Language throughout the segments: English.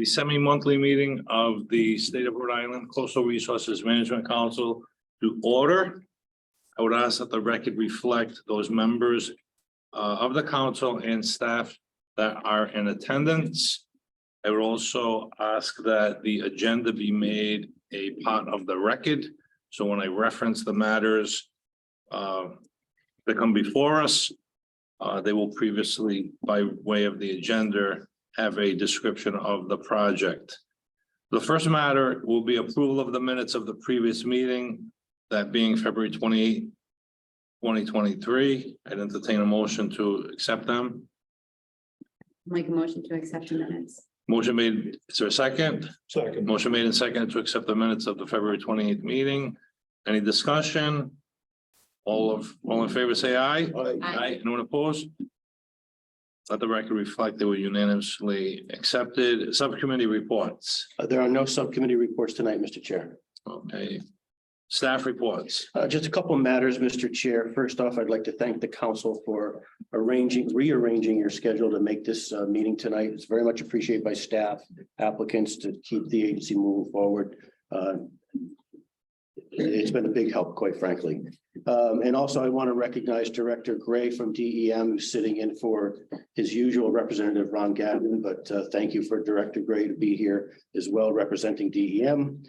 the semi-monthly meeting of the State of Rhode Island Coastal Resources Management Council to order. I would ask that the record reflect those members of the council and staff that are in attendance. I would also ask that the agenda be made a part of the record. So when I reference the matters that come before us, they will previously, by way of the agenda, have a description of the project. The first matter will be approval of the minutes of the previous meeting, that being February 28, 2023. I'd entertain a motion to accept them. Make a motion to accept the minutes. Motion made. Is there a second? Second. Motion made and seconded to accept the minutes of the February 28th meeting. Any discussion? All in favor, say aye. Aye. Anyone opposed? Let the record reflect they were unanimously accepted. Subcommittee reports. There are no subcommittee reports tonight, Mr. Chair. Okay. Staff reports. Just a couple of matters, Mr. Chair. First off, I'd like to thank the council for rearranging your schedule to make this meeting tonight. It's very much appreciated by staff, applicants, to keep the agency moving forward. It's been a big help, quite frankly. And also I want to recognize Director Gray from DEM, who's sitting in for his usual representative, Ron Gavin. But thank you for Director Gray to be here as well, representing DEM.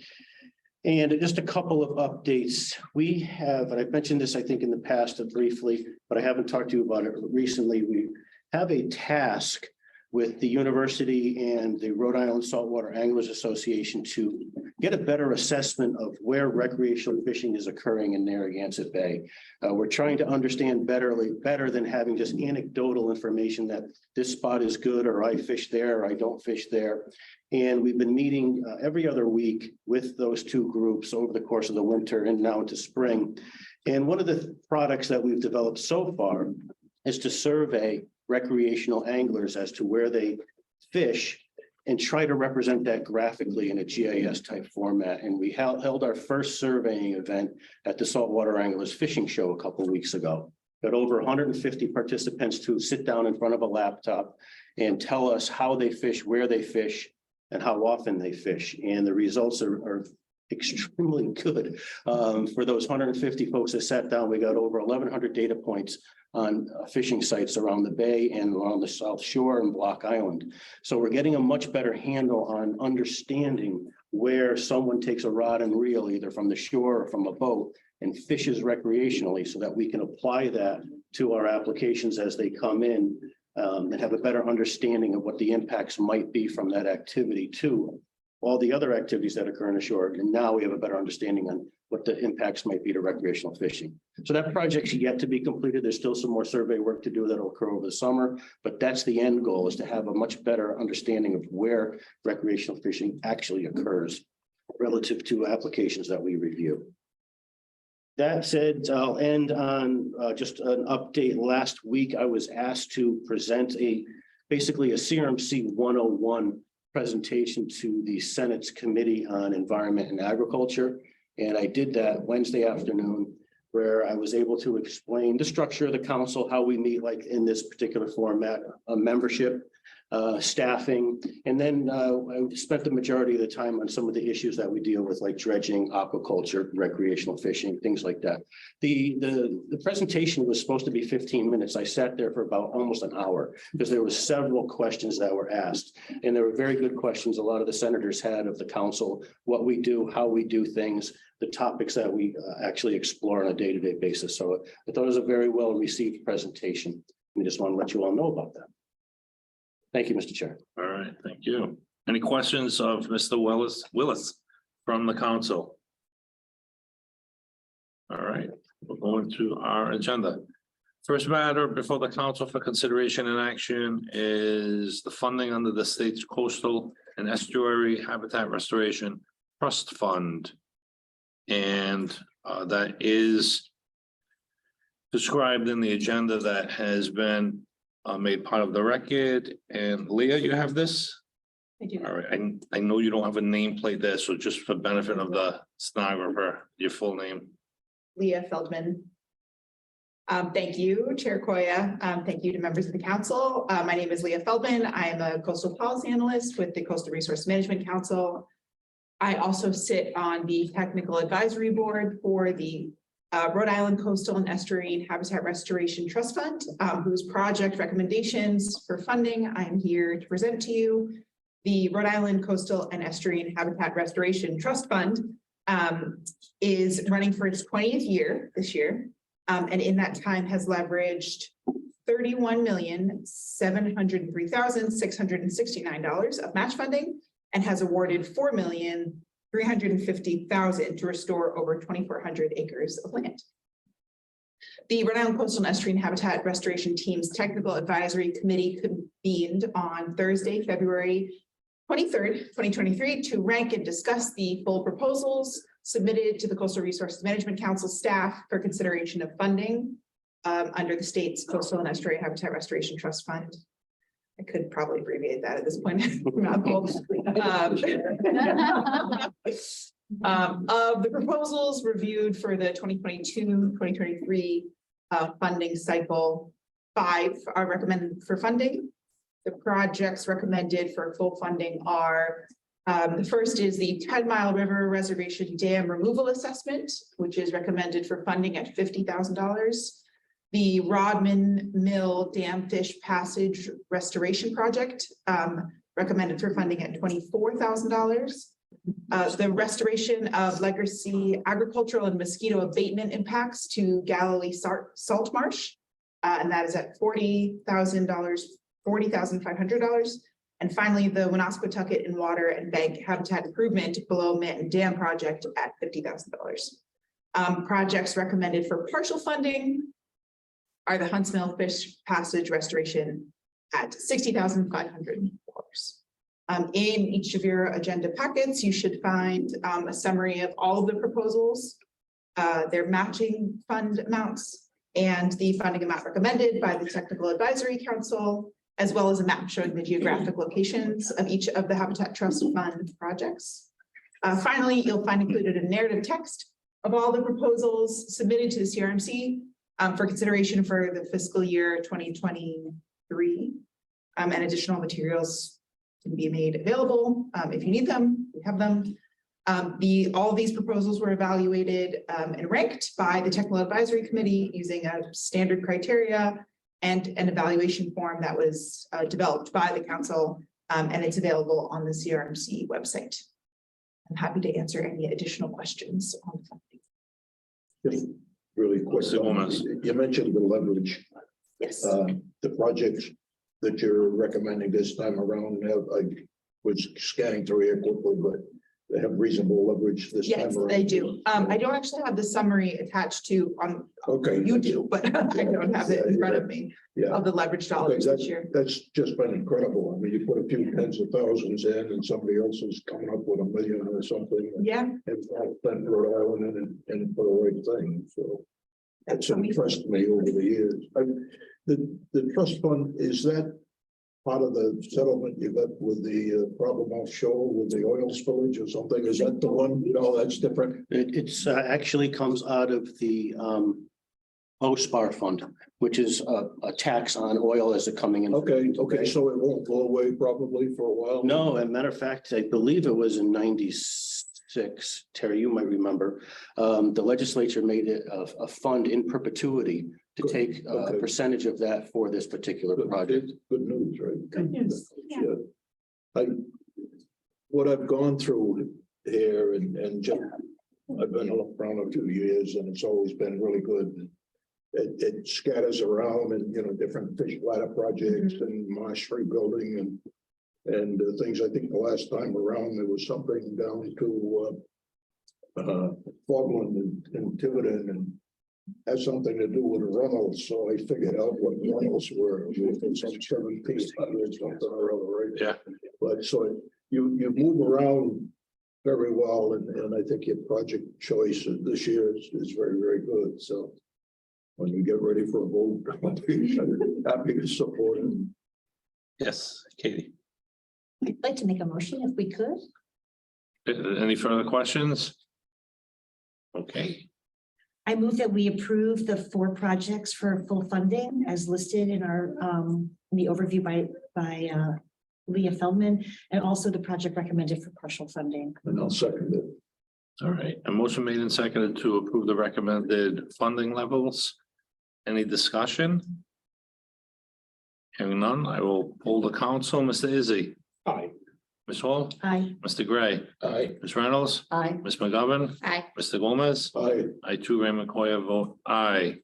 And just a couple of updates. We have, and I've mentioned this, I think, in the past briefly, but I haven't talked to you about it recently. We have a task with the university and the Rhode Island Saltwater Anglers Association to get a better assessment of where recreational fishing is occurring in Narragansett Bay. We're trying to understand better than having just anecdotal information that this spot is good, or I fish there, or I don't fish there. And we've been meeting every other week with those two groups over the course of the winter and now into spring. And one of the products that we've developed so far is to survey recreational anglers as to where they fish and try to represent that graphically in a GIS type format. And we held our first surveying event at the Saltwater Anglers Fishing Show a couple of weeks ago. Got over 150 participants to sit down in front of a laptop and tell us how they fish, where they fish, and how often they fish. And the results are extremely good. For those 150 folks that sat down, we got over 1,100 data points on fishing sites around the bay and along the South Shore and Block Island. So we're getting a much better handle on understanding where someone takes a rod and reel, either from the shore or from a boat, and fishes recreationally, so that we can apply that to our applications as they come in, and have a better understanding of what the impacts might be from that activity to all the other activities that occur in the shore. And now we have a better understanding on what the impacts might be to recreational fishing. So that project's yet to be completed. There's still some more survey work to do that'll occur over the summer, but that's the end goal, is to have a much better understanding of where recreational fishing actually occurs relative to applications that we review. That said, I'll end on just an update. Last week, I was asked to present basically a CRMC 101 presentation to the Senate's Committee on Environment and Agriculture. And I did that Wednesday afternoon, where I was able to explain the structure of the council, how we meet like in this particular format, membership, staffing. And then I spent the majority of the time on some of the issues that we deal with, like dredging, aquaculture, recreational fishing, things like that. The presentation was supposed to be 15 minutes. I sat there for about almost an hour because there were several questions that were asked, and there were very good questions a lot of the senators had of the council, what we do, how we do things, the topics that we actually explore on a day-to-day basis. So I thought it was a very well received presentation. We just want to let you all know about that. Thank you, Mr. Chair. All right, thank you. Any questions of Mr. Willis from the council? All right, we're going to our agenda. First matter before the council for consideration and action is the funding under the state's Coastal and Estuary Habitat Restoration Trust Fund. And that is described in the agenda that has been made part of the record. And Leah, you have this? I do. All right, I know you don't have a nameplate there, so just for benefit of the stenographer, your full name. Leah Feldman. Thank you, Chair Koya. Thank you to members of the council. My name is Leah Feldman. I am a coastal policy analyst with the Coastal Resource Management Council. I also sit on the technical advisory board for the Rhode Island Coastal and Estuarine Habitat Restoration Trust Fund, whose project recommendations for funding I am here to present to you. The Rhode Island Coastal and Estuarine Habitat Restoration Trust Fund is running for its 20th year this year, and in that time has leveraged $31,703,669 of match funding and has awarded $4,350,000 to restore over 2,400 acres of land. The Rhode Island Coastal and Estuarine Habitat Restoration Team's Technical Advisory Committee convened on Thursday, February 23rd, 2023, to rank and discuss the full proposals submitted to the Coastal Resources Management Council staff for consideration of funding under the state's Coastal and Estuarine Habitat Restoration Trust Fund. I could probably abbreviate that at this point. Of the proposals reviewed for the 2022-2023 funding cycle, 5 are recommended for funding. The projects recommended for full funding are the first is the 10 Mile River Reservation Dam Removal Assessment, which is recommended for funding at $50,000. The Rodman Mill Dam Fish Passage Restoration Project, recommended for funding at $24,000. The restoration of legacy agricultural and mosquito abatement impacts to Galilee Salt Marsh, and that is at $40,500. And finally, the Woonasquatucket and Water and Bank Habitat Improvement Below Manton Dam Project at $50,000. Projects recommended for partial funding are the Hunts Mill Fish Passage Restoration at $60,500. In each of your agenda packets, you should find a summary of all of the proposals, their matching fund amounts, and the funding amount recommended by the Technical Advisory Council, as well as a map showing the geographic locations of each of the Habitat Trust Fund projects. Finally, you'll find included a narrative text of all the proposals submitted to the CRMC for consideration for the fiscal year 2023, and additional materials can be made available if you need them. We have them. All of these proposals were evaluated and ranked by the Technical Advisory Committee using a standard criteria and an evaluation form that was developed by the council, and it's available on the CRMC website. I'm happy to answer any additional questions on the funding. Just really quick, you mentioned the leverage. Yes. The projects that you're recommending this time around, I was scanning through here quickly, but they have reasonable leverage this time Yes, around. they do. I don't actually have the summary attached to on you do, but I don't have it in front of me of the leverage dollars this year. That's just been incredible. I mean, you put a few tens of thousands in and somebody else is coming up with $1 million or something. Yeah. And spent Rhode Island and for the right thing. So that's impressed me over the years. The trust fund, is that part of the settlement you got with the problem offshore with the oil spillage or something? Is that the one? No, that's different. It's actually comes out of the OSPAR fund, which is a tax on oil as it coming in. Okay, so it won't go away probably for a while? No, as a matter of fact, I believe it was in 96. Terry, you might remember, the legislature made it a fund in perpetuity to take a percentage of that for this particular project. Good news, right? Good news. Yeah. What I've gone through here and just, I've been around a few years and it's always been really good. It scatters around and, different fish ladder projects and marsh rebuilding and things. I think the last time around, there was something down to Fogland and Tiverton and had something to do with Reynolds. So I figured out what Reynolds were. Some 17 or something or other, right? Yeah. But so you move around very well, and I think your project choice this year is very, very good. So when you get ready for a vote, I'll be happy to support it. Yes, Katie. I'd like to make a motion if we could. Any further questions? Okay. I move that we approve the 4 projects for full funding as listed in our, in the overview by Leah Feldman, and also the project recommended for partial funding. And I'll second it. All right, a motion made and seconded to approve the recommended funding levels. Any discussion? Hearing none, I will poll the council. Mr. Izzy, Aye. Ms. Hall, Aye. Mr. Gray, Aye. Ms. Reynolds, Aye. Ms. McGovern, Aye. Mr. Gomez. Aye. I too, Raymond Coyer, vote aye.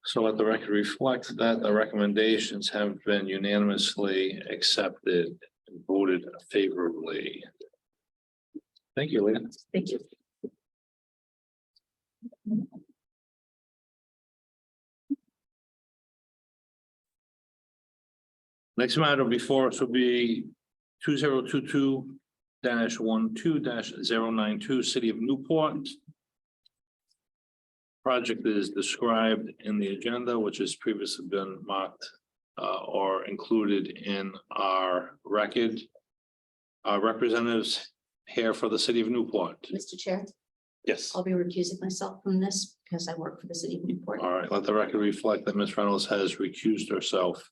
So let the record reflect that the recommendations have been unanimously accepted and voted favorably. Thank you, Leah. Thank you. Next matter before us will be 2022-12-092, City of Newport. Project is described in the agenda, which has previously been marked or included in our record. Representatives here for the City of Newport. Mr. Chair, Yes. I'll be recusing myself from this because I work for the city of Newport. All right, let the record reflect that Ms. Reynolds has recused herself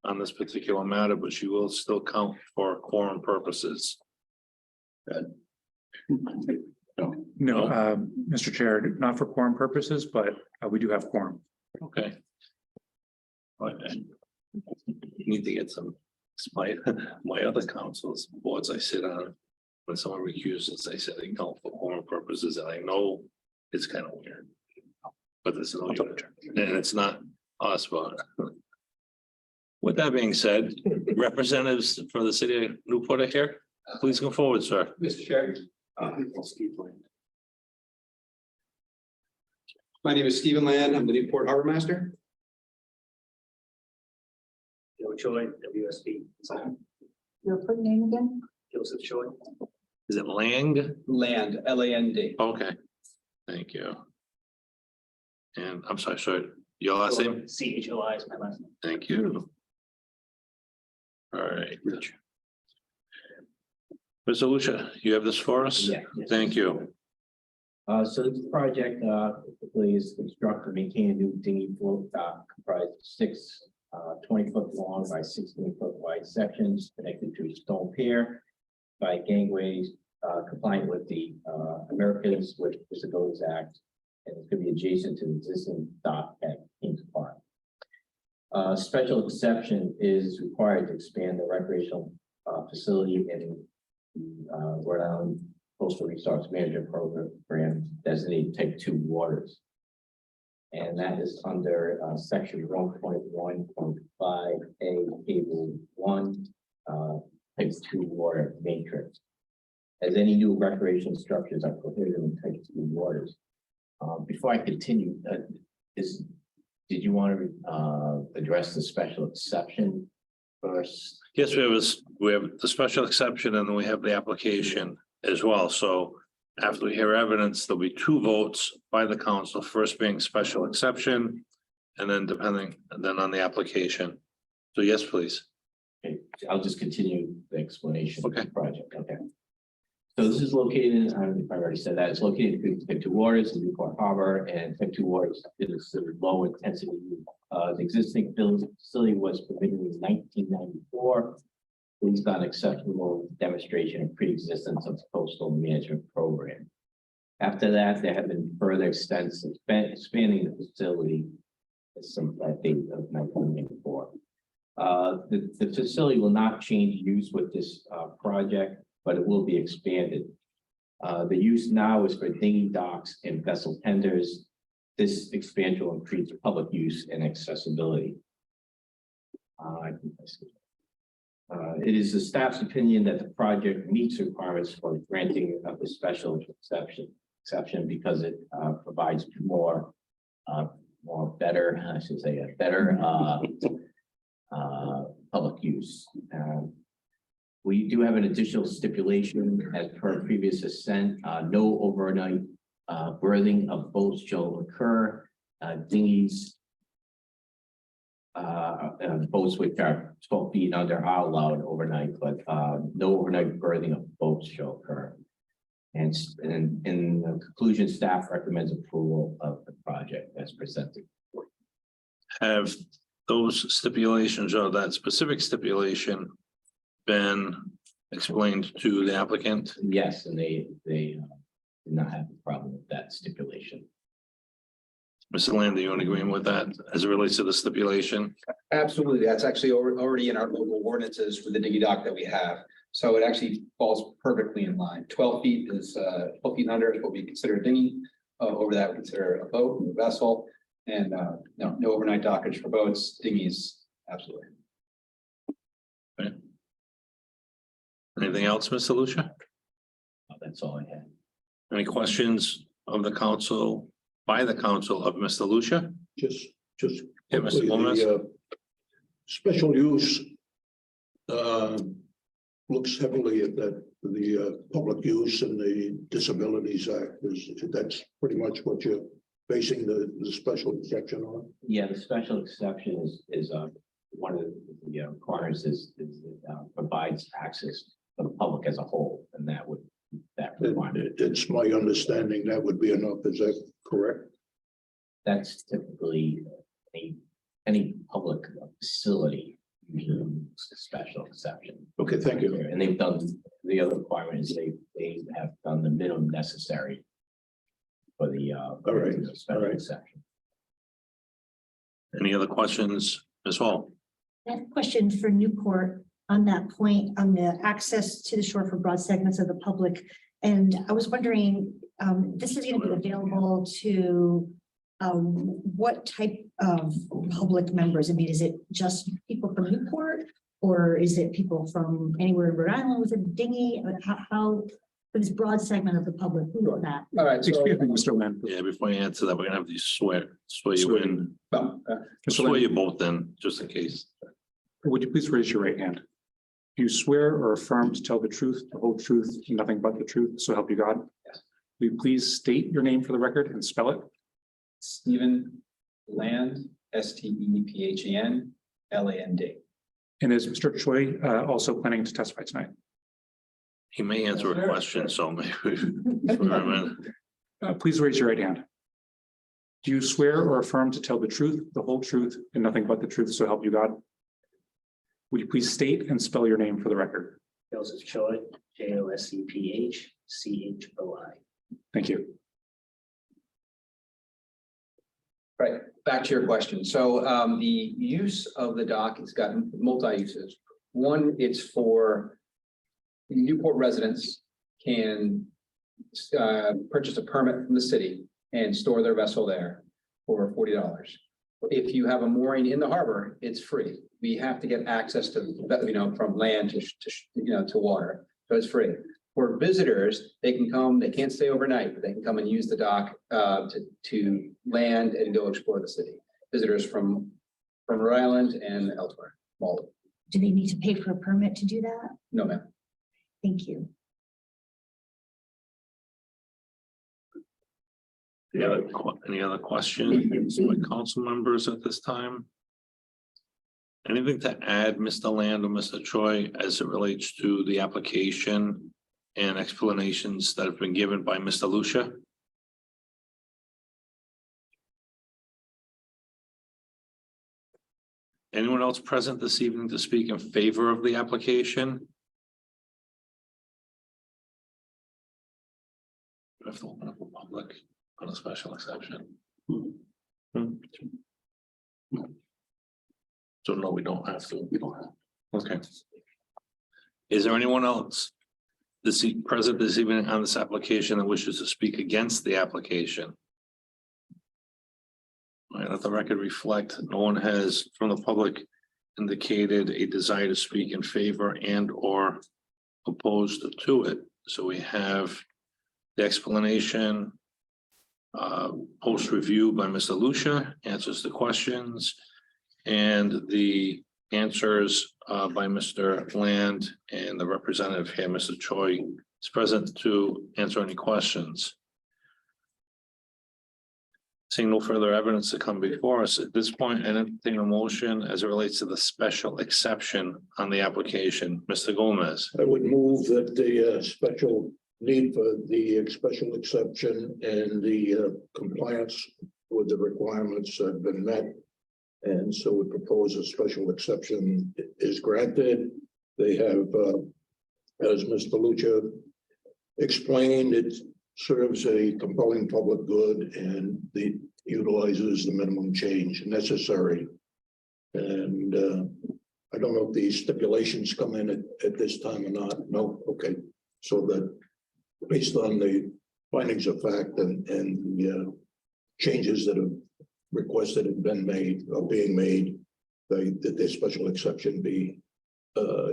on this particular matter, but she will still count for quorum purposes. No, Mr. Chair, not for quorum purposes, but we do have quorum. Okay. Okay. Need to get some, my other councils, boards I sit on, when someone recuses, they say they count for quorum purposes, and I know it's kind of weird. But it's no, and it's not us, but. With that being said, representatives for the city of Newport are here. Please come forward, sir. Mr. Chair, my name is Stephen Land. I'm the Newport Harbor Master. Joe Choi, WSB. Your full name again? Joseph Choi. Is it Lang? Land, Land. Okay, thank you. And I'm sorry, your last name? CHOI is my last name. Thank you. All right. Mr. Lucia, you have this for us? Yeah. Thank you. So this project typically is construct and maintain a new dinghy float dock comprised of 6 20-foot long by 16-foot wide sections connected to a stone pier by gangways compliant with the Americans with Disabilities Act, and it's going to be adjacent to the existing dock at Kings Park. Special exception is required to expand the recreational facility in Rhode Island Coastal Resource Management Program designated Type 2 waters. And that is under section 1.1.5A table 1 Type 2 water matrix. As any new recreational structures are prohibited in Type 2 waters. Before I continue, did you want to address the special exception first? Yes, we have the special exception and then we have the application as well. So after we hear evidence, there'll be 2 votes by the council, first being special exception and then then on the application. So yes, please. Okay, I'll just continue the explanation of Okay. the project. Okay. So this is located, I don't know if I already said that, it's located in Type 2 waters in Newport Harbor, and Type 2 waters is a low intensity. The existing facility was permitted in 1994, based on exceptional demonstration of pre-existence of the coastal management program. After that, there have been further extensive expanding the facility since that date of 1994. The facility will not change use with this project, but it will be expanded. The use now is for dinghy docks and vessel tenders. This expansion will increase public use and accessibility. It is the staff's opinion that the project meets requirements for granting of the special exception because it provides more better, I should say, a better public use. We do have an additional stipulation as per previous assent, no overnight berthing of boats shall occur. Dinghies, boats which are 12 feet under are allowed overnight, but no overnight berthing of boats shall occur. And in the conclusion, staff recommends approval of the project as presented. Have those stipulations or that specific stipulation been explained to the applicant? Yes, and they did not have a problem with that stipulation. Mr. Land, are you in agreement with that as it relates to the stipulation? Absolutely. That's actually already in our local ordinances for the diggy dock that we have. So it actually falls perfectly in line. 12 feet is 12 feet under is what we consider a dinghy. Over that, we consider a boat, a vessel, and no overnight dockage for boats, dinghies, absolutely. Anything else, Mr. Lucia? That's all I had. Any questions of the council, by the council of Mr. Lucia? Just. Yeah, Mr. Gomez. The, special use. Looks heavily at the Public Use and the Disabilities Act. That's pretty much what you're basing the special exception on? Yeah, the special exception is one of the requirements is provides access for the public as a whole, and that requirement. It's my understanding that would be enough. Is that correct? That's typically any public facility usually needs a special exception. Okay, thank you. And they've done, the other requirement is they have done the minimum necessary for the right, special all right. exception. Any other questions, Ms. Hall? I have a question for Newport on that point, on the access to the shore for broad segments of the public. And I was wondering, this is going to be available to what type of public members? I mean, is it just people from Newport, or is it people from anywhere in Rhode Island with a dinghy? How for this broad segment of the public, who wrote that? All right, so, Excuse me, Mr. Lynn. Yeah, before you answer that, we're gonna have you swear you in, well, Mr. swear Lynn, you both in, just in case. would you please raise your right hand? Do you swear or affirm to tell the truth, the whole truth, and nothing but the truth, so help you God? Yes. Will you please state your name for the record and spell it? Stephen Land, STEPHEN LAND. And is Mr. Choi also planning to testify tonight? He may answer a question, so maybe. Please raise your right hand. Do you swear or affirm to tell the truth, the whole truth, and nothing but the truth, so help you God? Would you please state and spell your name for the record? Joseph Choi, JOSEPHCHOI. Thank you. Right, back to your question. So the use of the dock, it's got multi-uses. One, it's for Newport residents can purchase a permit from the city and store their vessel there for $40. If you have a mooring in the harbor, it's free. We have to get access to, from land to water, so it's free. For visitors, they can come, they can't stay overnight, but they can come and use the dock to land and go explore the city. Visitors from Rhode Island and elsewhere. All Do they need to pay for a permit to do that? no, ma'am. Thank you. Any other questions by council members at this time? Anything to add, Mr. Land or Mr. Choi, as it relates to the application and explanations that have been given by Mr. Lucia? Anyone else present this evening to speak in favor of the application? We have to open up a public on a special exception. So no, we don't have to. We don't have. Okay. Is there anyone else present this evening on this application that wishes to speak against the application? All right, let the record reflect, no one has from the public indicated a desire to speak in favor and or opposed to it. So we have the explanation, post review by Mr. Lucia, answers the questions, and the answers by Mr. Land, and the representative here, Mr. Choi, is present to answer any questions. Seeing no further evidence to come before us at this point, and entertain a motion as it relates to the special exception on the application. Mr. Gomez. I would move that the special need for the special exception and the compliance with the requirements have been met. And so we propose a special exception is granted. They have, as Mr. Lucia explained, it serves a compelling public good and it utilizes the minimum change necessary. And I don't know if these stipulations come in at this time or not. No, okay. So that based on the findings of fact and the changes that have requested have been made or being made, that the special exception be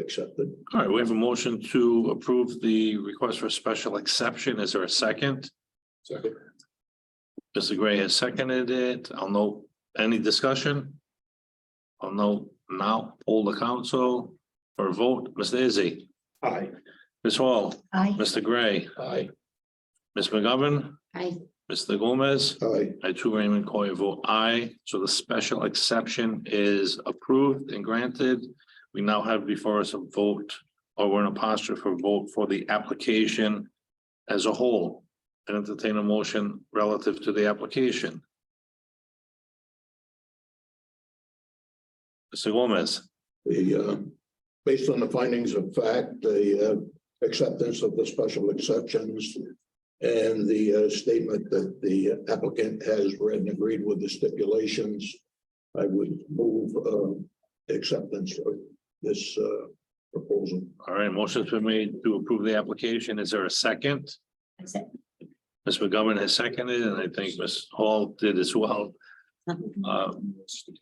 accepted. All right, we have a motion to approve the request for special exception. Is there a second? Second. Mr. Gray has seconded it. I'll know any discussion. I'll know now. Poll the council for a vote. Mr. Izzy, Aye. Ms. Hall, Aye. Mr. Gray, Aye. Ms. McGovern, Aye. Mr. Gomez. Aye. I too, Raymond Coy, vote aye. So the special exception is approved and granted. We now have before us a vote, or we're in a posture for vote for the application as a whole. And entertain a motion relative to the application. Mr. Gomez, Based on the findings of fact, the acceptance of the special exceptions and the statement that the applicant has read and agreed with the stipulations, I would move acceptance of this proposal. all right, motion's been made to approve the application. Is there a second? Ms. McGovern has seconded, and I think Ms. Hall did as well.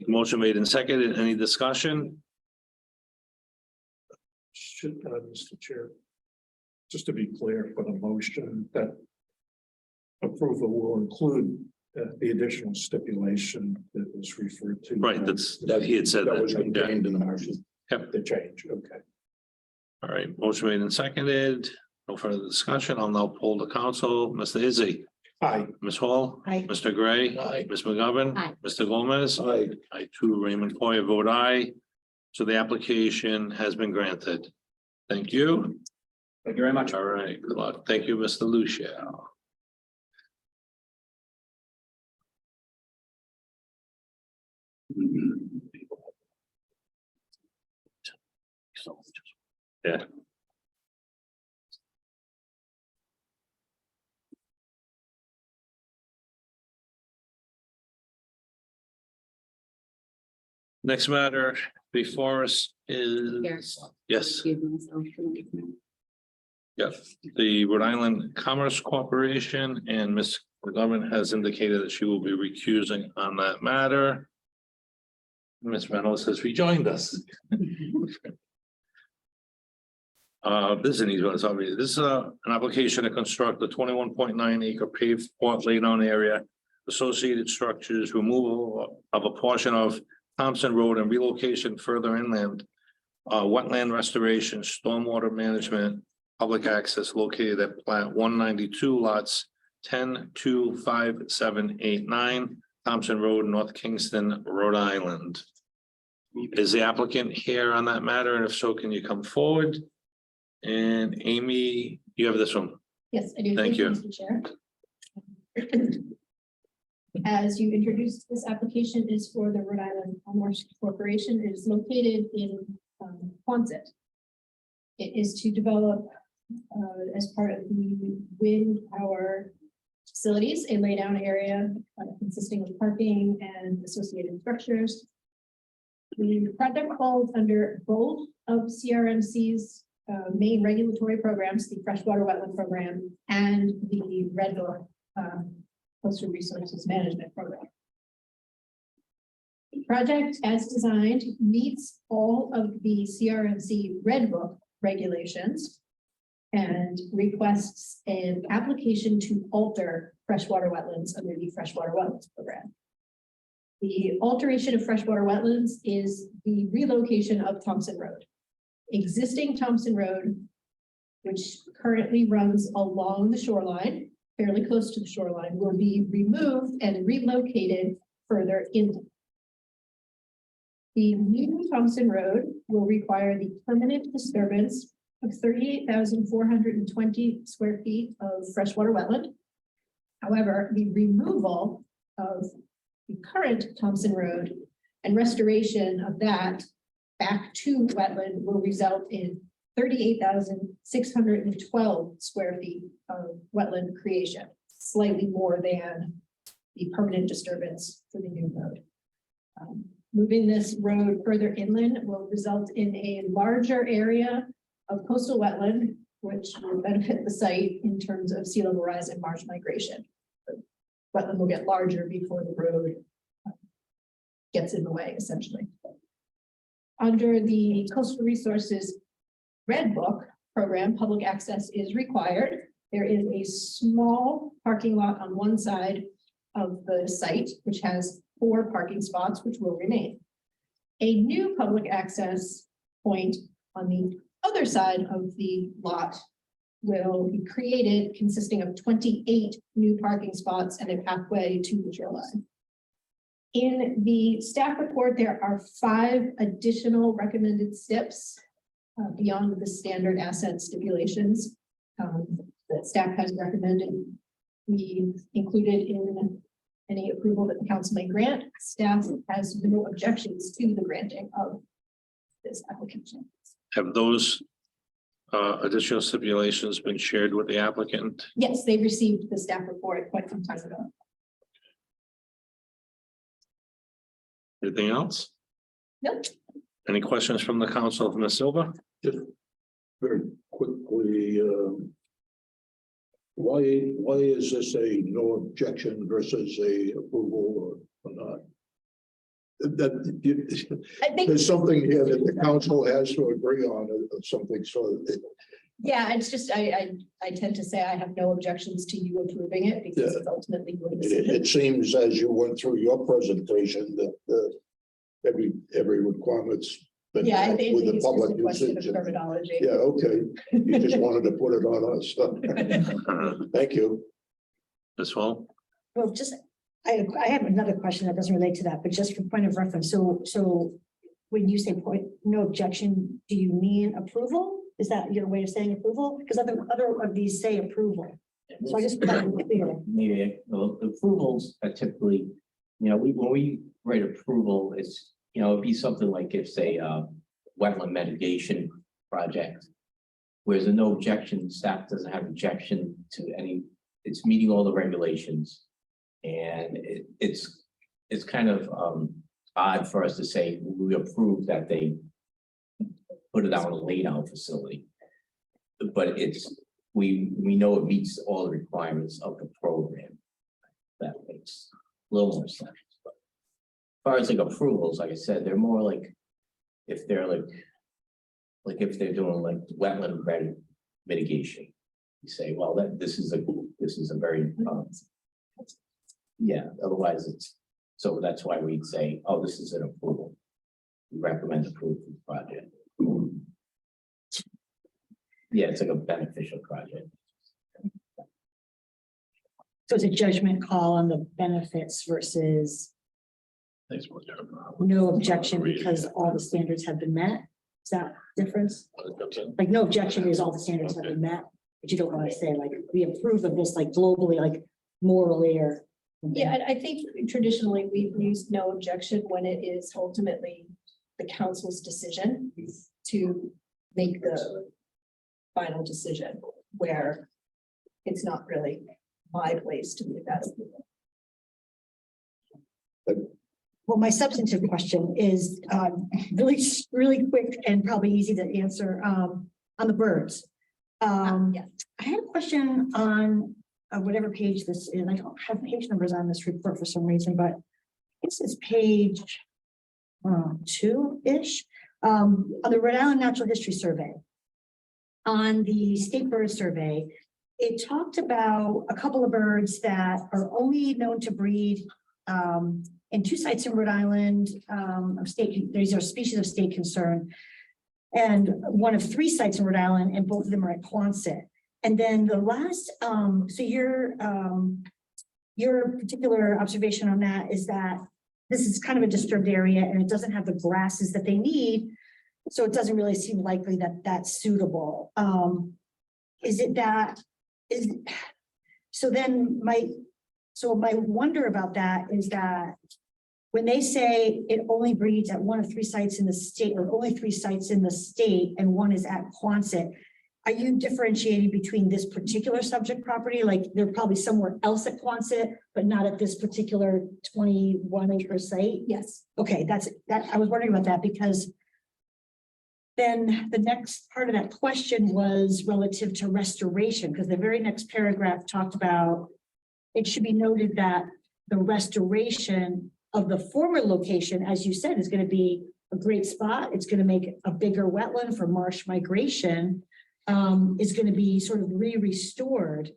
Motion made and seconded. Any discussion? Should, Mr. Chair, just to be clear for the motion, that approval will include the additional stipulation that was referred to. Right, that he had said That was that. Yeah. contained in the motion. Yep. The change, okay. All right, motion made and seconded. No further discussion. I'll now poll the council. Mr. Izzy, Aye. Ms. Hall, Aye. Mr. Gray, Aye. Ms. McGovern, Aye. Mr. Gomez. Aye. I too, Raymond Coy, vote aye. So the application has been granted. Thank you. Thank you very much. All right, good luck. Thank you, Mr. Lucia. Yeah. Next matter before us is, yes, Excuse myself for the next minute. yes, the Rhode Island Commerce Corporation, and Ms. McGovern has indicated that she will be recusing on that matter. Ms. Reynolds has rejoined us. This is an easy one, it's obvious. This is an application to construct a 21.9 acre paved port laydown area, associated structures, removal of a portion of Thompson Road and relocation further inland. Wetland restoration, stormwater management, public access located at plat 192 lots 10, 2, 5, 7, 8, 9, Thompson Road, North Kingston, Rhode Island. Is the applicant here on that matter? And if so, can you come forward? And Amy, you have this one. Yes, I do. Thank you. Mr. Chair. As you introduced, this application is for the Rhode Island Commerce Corporation. It is located in Quonset. It is to develop, as part of the wind power facilities, a laydown area consisting of parking and associated structures. The project falls under both of CRMC's main regulatory programs, the freshwater wetland program and the Red Book coastal resources management program. The project, as designed, meets all of the CRMC Red Book regulations and requests an application to alter freshwater wetlands under the freshwater wetlands program. The alteration of freshwater wetlands is the relocation of Thompson Road. Existing Thompson Road, which currently runs along the shoreline, fairly close to the shoreline, will be removed and relocated further inland. The new Thompson Road will require the permanent disturbance of 38,420 square feet of freshwater wetland. However, the removal of the current Thompson Road and restoration of that back to wetland will result in 38,612 square feet of wetland creation, slightly more than the permanent disturbance for the new road. Moving this road further inland will result in a larger area of coastal wetland, which will benefit the site in terms of sea level rise and marsh migration. The wetland will get larger before the road gets in the way, essentially. Under the Coastal Resources Red Book program, public access is required. There is a small parking lot on one side of the site, which has 4 parking spots, which will remain. A new public access point on the other side of the lot will be created, consisting of 28 new parking spots and a pathway to the shoreline. In the staff report, there are 5 additional recommended steps beyond the standard asset stipulations that staff has recommended be included in any approval that the council may grant. Staff has no objections to the granting of this application. Have those additional stipulations been shared with the applicant? Yes, they received the staff report quite some time ago. Anything else? Nope. Any questions from the council, Ms. Silva? Just very quickly, why is this a no objection versus a approval or not? I think, There's something here that the council has to agree on or something, so yeah, it's just, I tend to say I have no objections to you approving it because it's ultimately your decision. it seems as you went through your presentation that every requirement's been Yeah, I met think with the it's just public a question of usage. terminology. Yeah, okay. You just wanted to put it on us. Thank you. Ms. Wall? Well, just, I have another question that doesn't relate to that, but just for point of reference, so when you say point, no objection, do you mean approval? Is that your way of saying approval? Because other of these say approval. So I just want to be clear. Maybe, well, approvals are typically, when we write approval, it's, it'd be something like if, say, wetland mitigation project. Whereas a no objection, staff doesn't have objection to any, it's meeting all the regulations. And it's kind of odd for us to say we approve that they put it on a laid out facility. But we know it meets all the requirements of the program. That makes a little more sense. But as far as like approvals, like I said, they're more like if they're like if they're doing like wetland mitigation, you say, well, this is a very yeah, otherwise it's, so that's why we'd say, oh, this is an approval. We recommend approval of the project. Yeah, it's like a beneficial project. So it's a judgment call on the benefits versus no objection because all the standards have been met. Is that difference? Like no objection is all the standards have been met, but you don't want to say like we approve of this like globally, like morally or. Yeah, I think traditionally we've used no objection when it is ultimately the council's decision to make the final decision where it's not really my place to make that. Well, my substantive question is really quick and probably easy to answer on the birds. Yeah. I had a question on whatever page this is. I don't have page numbers on this report for some reason, but this is page 2-ish on the Rhode Island Natural History Survey. On the state bird survey, it talked about a couple of birds that are only known to breed in 2 sites in Rhode Island of state. These are species of state concern, and one of 3 sites in Rhode Island, and both of them are at Quonset. And then the last, so your particular observation on that is that this is kind of a disturbed area and it doesn't have the grasses that they need So it doesn't really seem likely that that's suitable. Is it that, so my wonder about that is that when they say it only breeds at one of 3 sites in the state, or only 3 sites in the state, and one is at Quonset, are you differentiating between this particular subject property? Like they're probably somewhere else at Quonset, but not at this particular 21-acre site? Yes. Okay, I was wondering about that because then the next part of that question was relative to restoration, because the very next paragraph talked about, it should be noted that the restoration of the former location, as you said, is going to be a great spot. It's going to make a bigger wetland for marsh migration, is going to be sort of restored.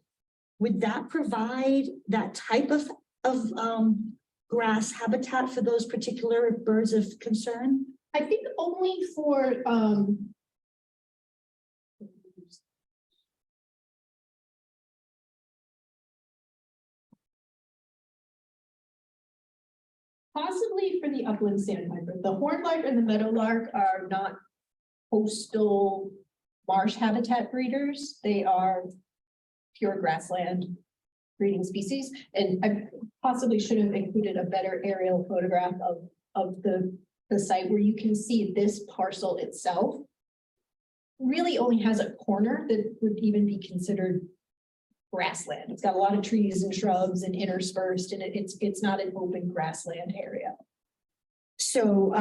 Would that provide that type of grass habitat for those particular birds of concern? I think only for, possibly for the upland sandpiper. The hornlark and the meadowlark are not coastal marsh habitat breeders. They are pure grassland breeding species. And I possibly should have included a better aerial photograph of the site where you can see this parcel itself really only has a corner that would even be considered grassland. It's got a lot of trees and shrubs and interspersed, and it's not an open grassland area. So,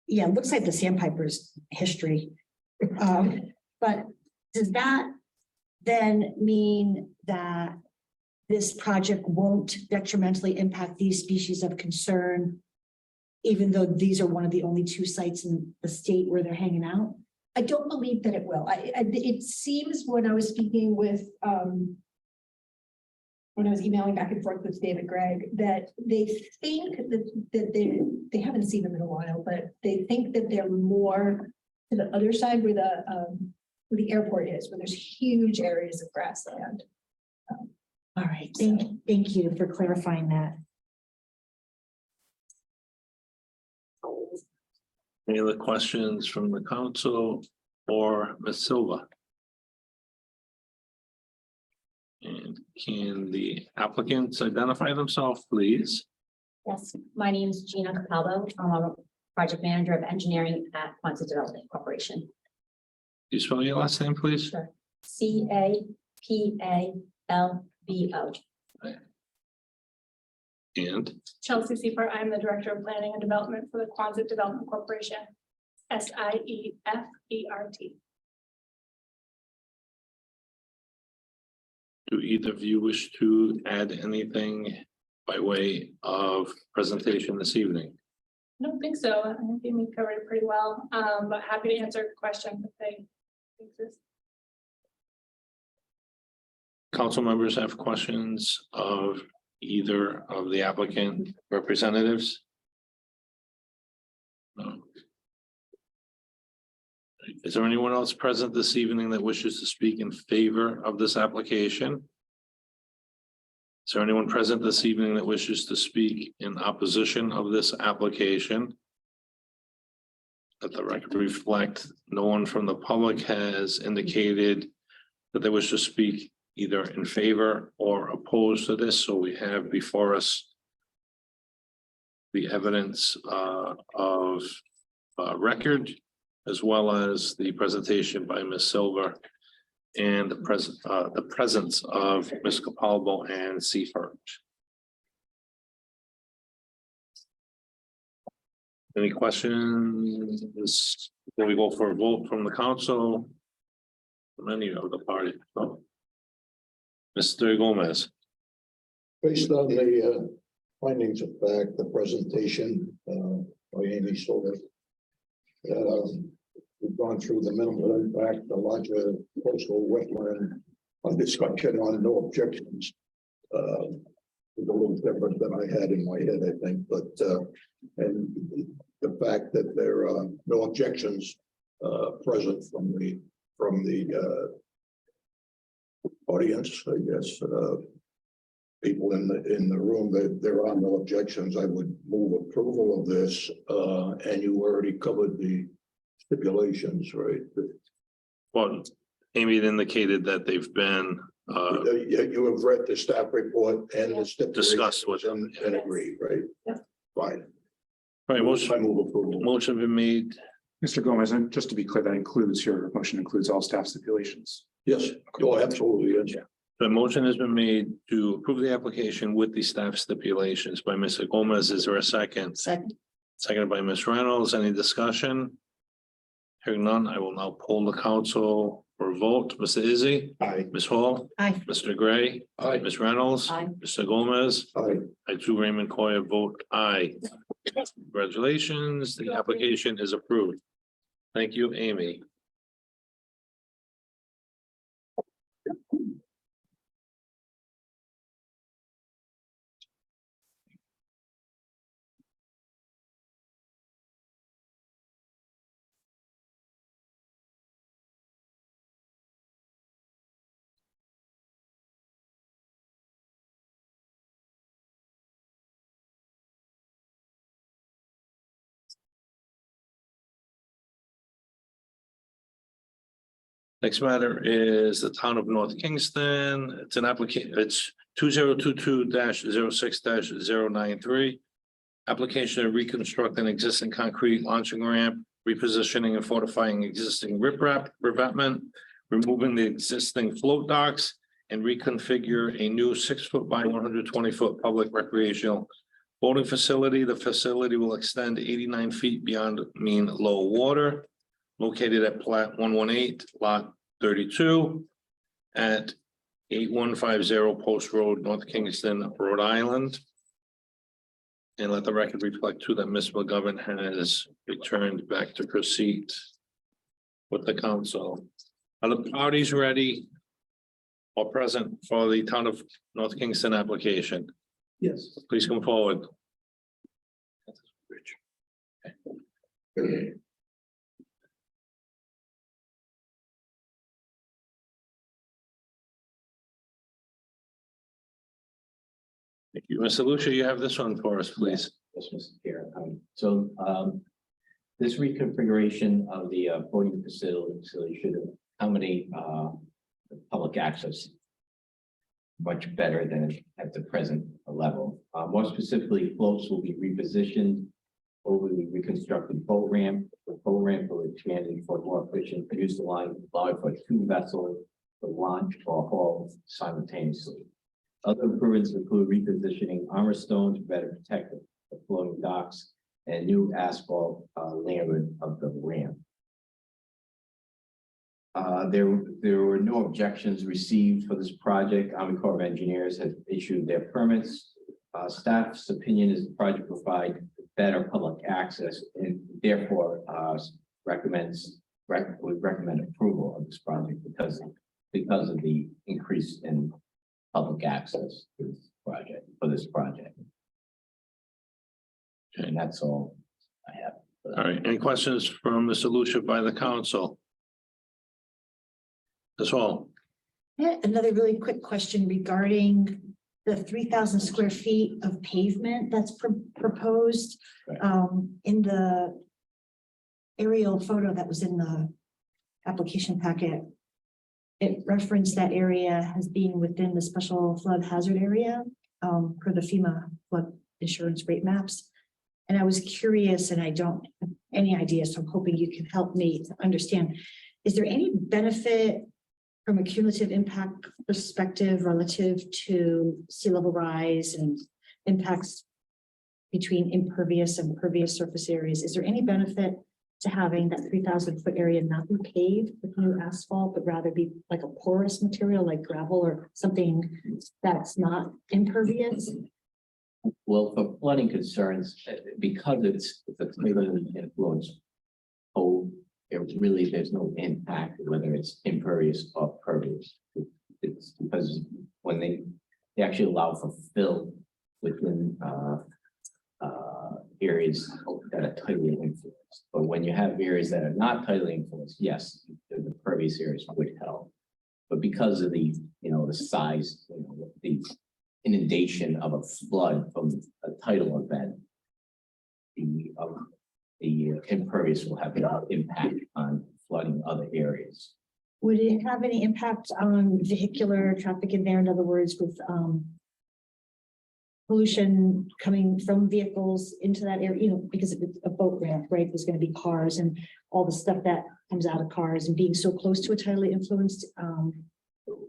yeah, it looks like the sandpiper's history. But does that then mean that this project won't detrimentally impact these species of concern, even though these are one of the only 2 sites in the state where they're hanging out? I don't believe that it will. It seems when I was speaking with, when I was emailing back and forth with David Gregg, that they think that they haven't seen them in a while, but they think that they're more to the other side where the airport is, where there's huge areas of grassland. All right, thank you for clarifying that. Any other questions from the council or Ms. Silva? And can the applicants identify themselves, please? Yes, my name is Gina Capalbo. I'm a project manager of engineering at Quonset Development Corporation. Can you spell your last name, please? Sure. CAPALBO. And Chelsea Seifert, I'm the Director of Planning and Development for the Quonset Development Corporation, SIEFERT. do either of you wish to add anything by way of presentation this evening? I don't think so. I think we covered it pretty well, but happy to answer questions if they exist. Council members have questions of either of the applicant representatives? No. Is there anyone else present this evening that wishes to speak in favor of this application? Is there anyone present this evening that wishes to speak in opposition of this application? Let the record reflect, no one from the public has indicated that they wish to speak either in favor or opposed to this, so we have before us the evidence of record, as well as the presentation by Ms. Silver and the presence of Ms. Capalbo and Seifert. Any questions before we go for a vote from the council? From any of the party? No. Mr. Gomez. Based on the findings of fact, the presentation by Amy Silver, we've gone through the minimal impact, the larger coastal wetland discussion on no objections. It's a little different than I had in my head, I think, but and the fact that there are no objections present from the audience, I guess, people in the room that there are no objections, I would move approval of this. And you already covered the stipulations, right? Well, Amy had indicated that they've been You have read the staff report and the stipulations. Discussed with them. And agreed, right? Yeah. Fine. right. I Motion, move approval. motion been made. Mr. Gomez, and just to be clear, that includes your motion includes all staff stipulations. Yes, oh, absolutely, yes. The motion has been made to approve the application with the staff stipulations by Mr. Gomez. Is there a second? Second. Seconded by Ms. Reynolds. Any discussion? Hearing none, I will now poll the council for a vote. Mr. Izzy, Aye. Ms. Hall, Aye. Mr. Gray, Aye. Ms. Reynolds, Aye. Mr. Gomez. Aye. I too, Raymond Coyer, vote aye. Congratulations, the application is approved. Thank you, Amy. Next matter is the town of North Kingston. It's an application, it's 2022-06-093. Application to reconstruct an existing concrete launching ramp, repositioning and fortifying existing riprap revetment, removing the existing float docks, and reconfigure a new 6-foot by 120-foot public recreational boating facility. The facility will extend 89 feet beyond mean low water, located at plat 118, lot 32 at 8150 Post Road, North Kingston, Rhode Island. And let the record reflect too that Ms. McGovern has returned back to her seat with the council. Are the parties ready or present for the town of North Kingston application? Yes. Please come forward. Thank you. Mr. Lucia, you have this one for us, please. Yes, Mr. Chair. This reconfiguration of the boating facility should accommodate public access much better than at the present level. More specifically, floats will be repositioned over the reconstructed boat ramp. The boat ramp will expand for more efficient use of line, allowing for 2 vessels to launch or haul simultaneously. Other improvements include repositioning armor stones to better protect the floating docks and new asphalt layering of the ramp. There were no objections received for this project. Army Corps of Engineers has issued their permits. Staff's opinion is the project provide better public access and therefore would recommend approval of this project because of the increase in public access to this project. And that's all I have. All right, any questions from Mr. Lucia by the council? That's all. Yeah, another really quick question regarding the 3,000 square feet of pavement that's proposed. Right. In the aerial photo that was in the application packet, it referenced that area as being within the special flood hazard area per the FEMA flood insurance rate maps. And I was curious, and I don't have any idea, so I'm hoping you can help me to understand. Is there any benefit from a cumulative impact perspective relative to sea level rise and impacts between impervious and pervious surface areas? Is there any benefit to having that 3,000 foot area not be paved with new asphalt, but rather be like a porous material like gravel or something that's not impervious? Well, for flooding concerns, because it's a tidally influenced code, there's no impact whether it's impervious or pervious. It's because when they actually allow for fill within areas that are tidally influenced. But when you have areas that are not tidally influenced, yes, the pervious areas would help. But because of the size, the inundation of a flood from a tidal event, the impervious will have no impact on flooding other areas. Would it have any impact on vehicular traffic in there? In other words, with pollution coming from vehicles into that area, you know, because it's a boat ramp, right? There's going to be cars and all the stuff that comes out of cars, and being so close to a tidally influenced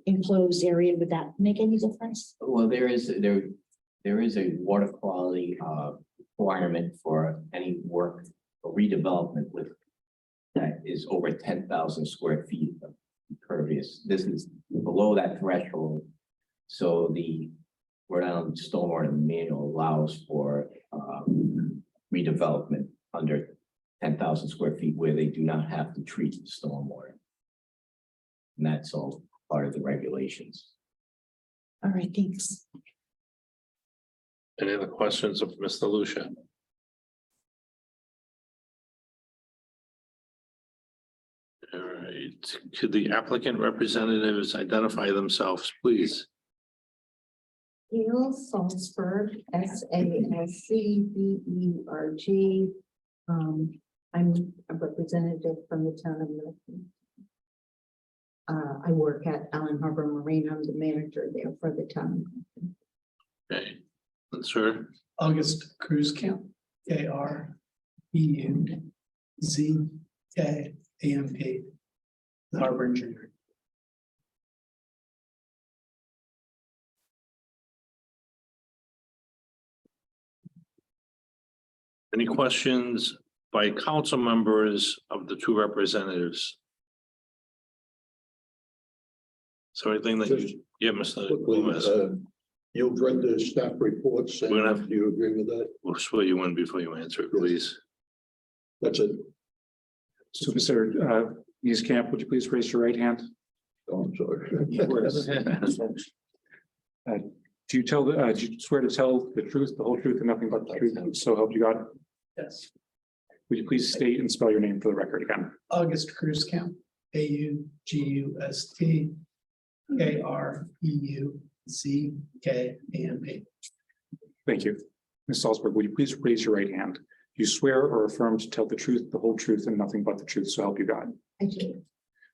enclosed area, would that make any difference? Well, there is a water quality requirement for any work or redevelopment with that is over 10,000 square feet of impervious. This is below that threshold. So the Rhode Island Stormwater Manual allows for redevelopment under 10,000 square feet where they do not have to treat stormwater. And that's all part of the regulations. All right, thanks. Any other questions of Mr. Lucia? All right, could the applicant representatives identify themselves, please? Gail Salzberg, SASCBERG. I'm a representative from the town of Milton. I work at Allen Harbor Marine. I'm the manager there for the town. Okay, and sir, August Cruise Camp, KREUZKAMP, Harbor Engineer. any questions by council members of the two representatives? So anything that you, yeah, Mr. Gomez, You've read the staff reports, We're gonna have- and do you agree with that? we'll swear you in before you answer it, please. That's it. So, Mr. Camp, would you please raise your right hand? Oh, I'm sorry. Do you swear to tell the truth, the whole truth, and nothing but the truth, so help you God? Yes, Would you please state and spell your name for the record again? August Cruise Camp, AUGUST, KREUZKAMP. Thank you. Ms. Salzberg, would you please raise your right hand? Do you swear or affirm to tell the truth, the whole truth, and nothing but the truth, so help you God? I do.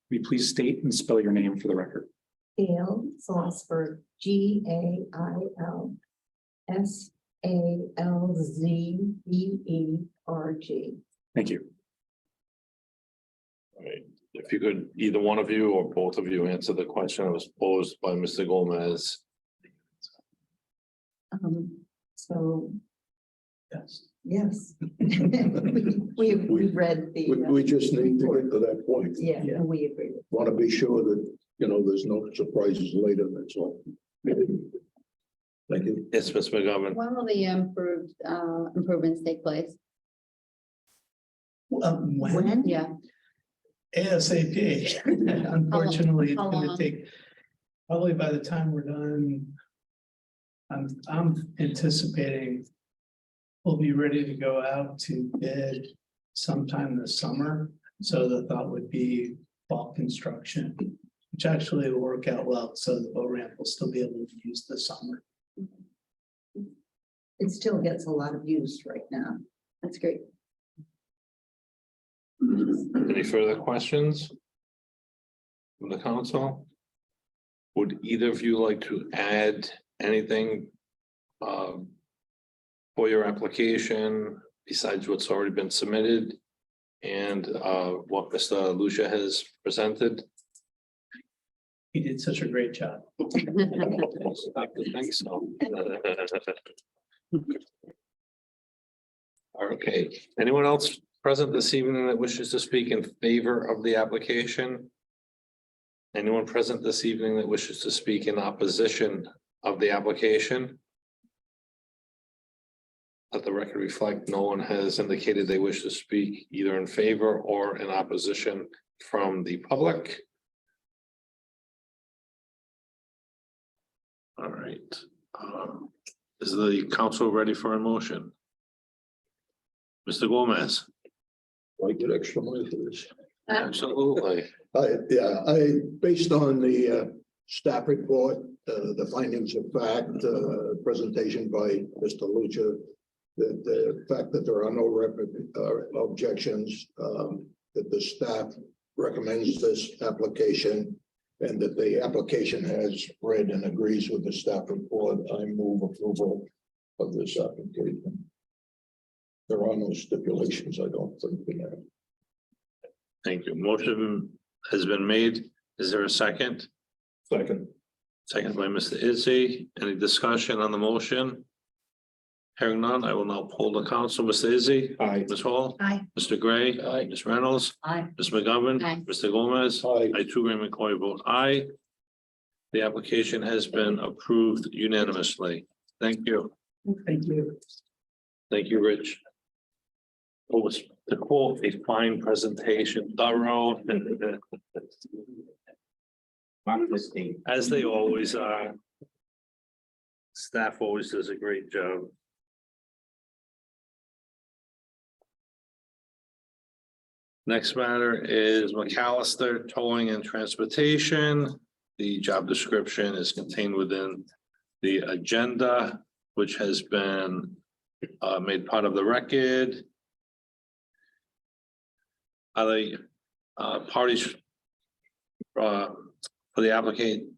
Will you please state and spell your name for the record? Gail Salzberg, GAILSALZBERG. Thank you. All right, if you could, either one of you or both of you answer the question that was posed by Mr. Gomez. So, Yes. yes. We read the. We just need to get to that point. Yeah, and we agree. Want to be sure that, there's no surprises later, that's all. Thank you. Yes, Ms. McGovern. When will the improvements take place? When? Yeah, ASAP. Unfortunately, it's How gonna long? take, probably by the time we're done. I'm anticipating we'll be ready to go out to bid sometime this summer. So the thought would be fall construction, which actually will work out well. So the boat ramp will still be able to use this summer. It still gets a lot of use right now. that's great. Any further questions? From the council? Would either of you like to add anything? For your application, besides what's already been submitted? And what Mr. Lucia has presented? He did such a great job. I would think so. Okay, anyone else present this evening that wishes to speak in favor of the application? Anyone present this evening that wishes to speak in opposition of the application? Let the record reflect, no one has indicated they wish to speak either in favor or in opposition from the public. All right. Is the council ready for a motion? Mr. Gomez? I get extra money for this. Absolutely. Based on the staff report, the findings of fact, presentation by Mr. Lucia. The fact that there are no objections, that the staff recommends this application and that the application has read and agrees with the staff report, I move approval of this application. There are no stipulations, I don't think. In that. Thank you. Motion has been made. Is there a second? Second. Second by Mr. Izzy. Any discussion on the motion? Hearing none, I will now poll the council. Mr. Izzy. Aye. Ms. Hall. Aye. Mr. Gray. Aye. Ms. Reynolds. Aye. Ms. McGovern. Aye. Mr. Gomez. Aye. I too, Ray McCoy, vote aye. The application has been approved unanimously. Thank you. Thank you. Thank you, Rich. What was the quote, a fine presentation, thorough, Mark this date. as they always are. Staff always does a great job. Next matter is McAllister Towing and Transportation. The job description is contained within the agenda, which has been made part of the record. Are the parties for the applicant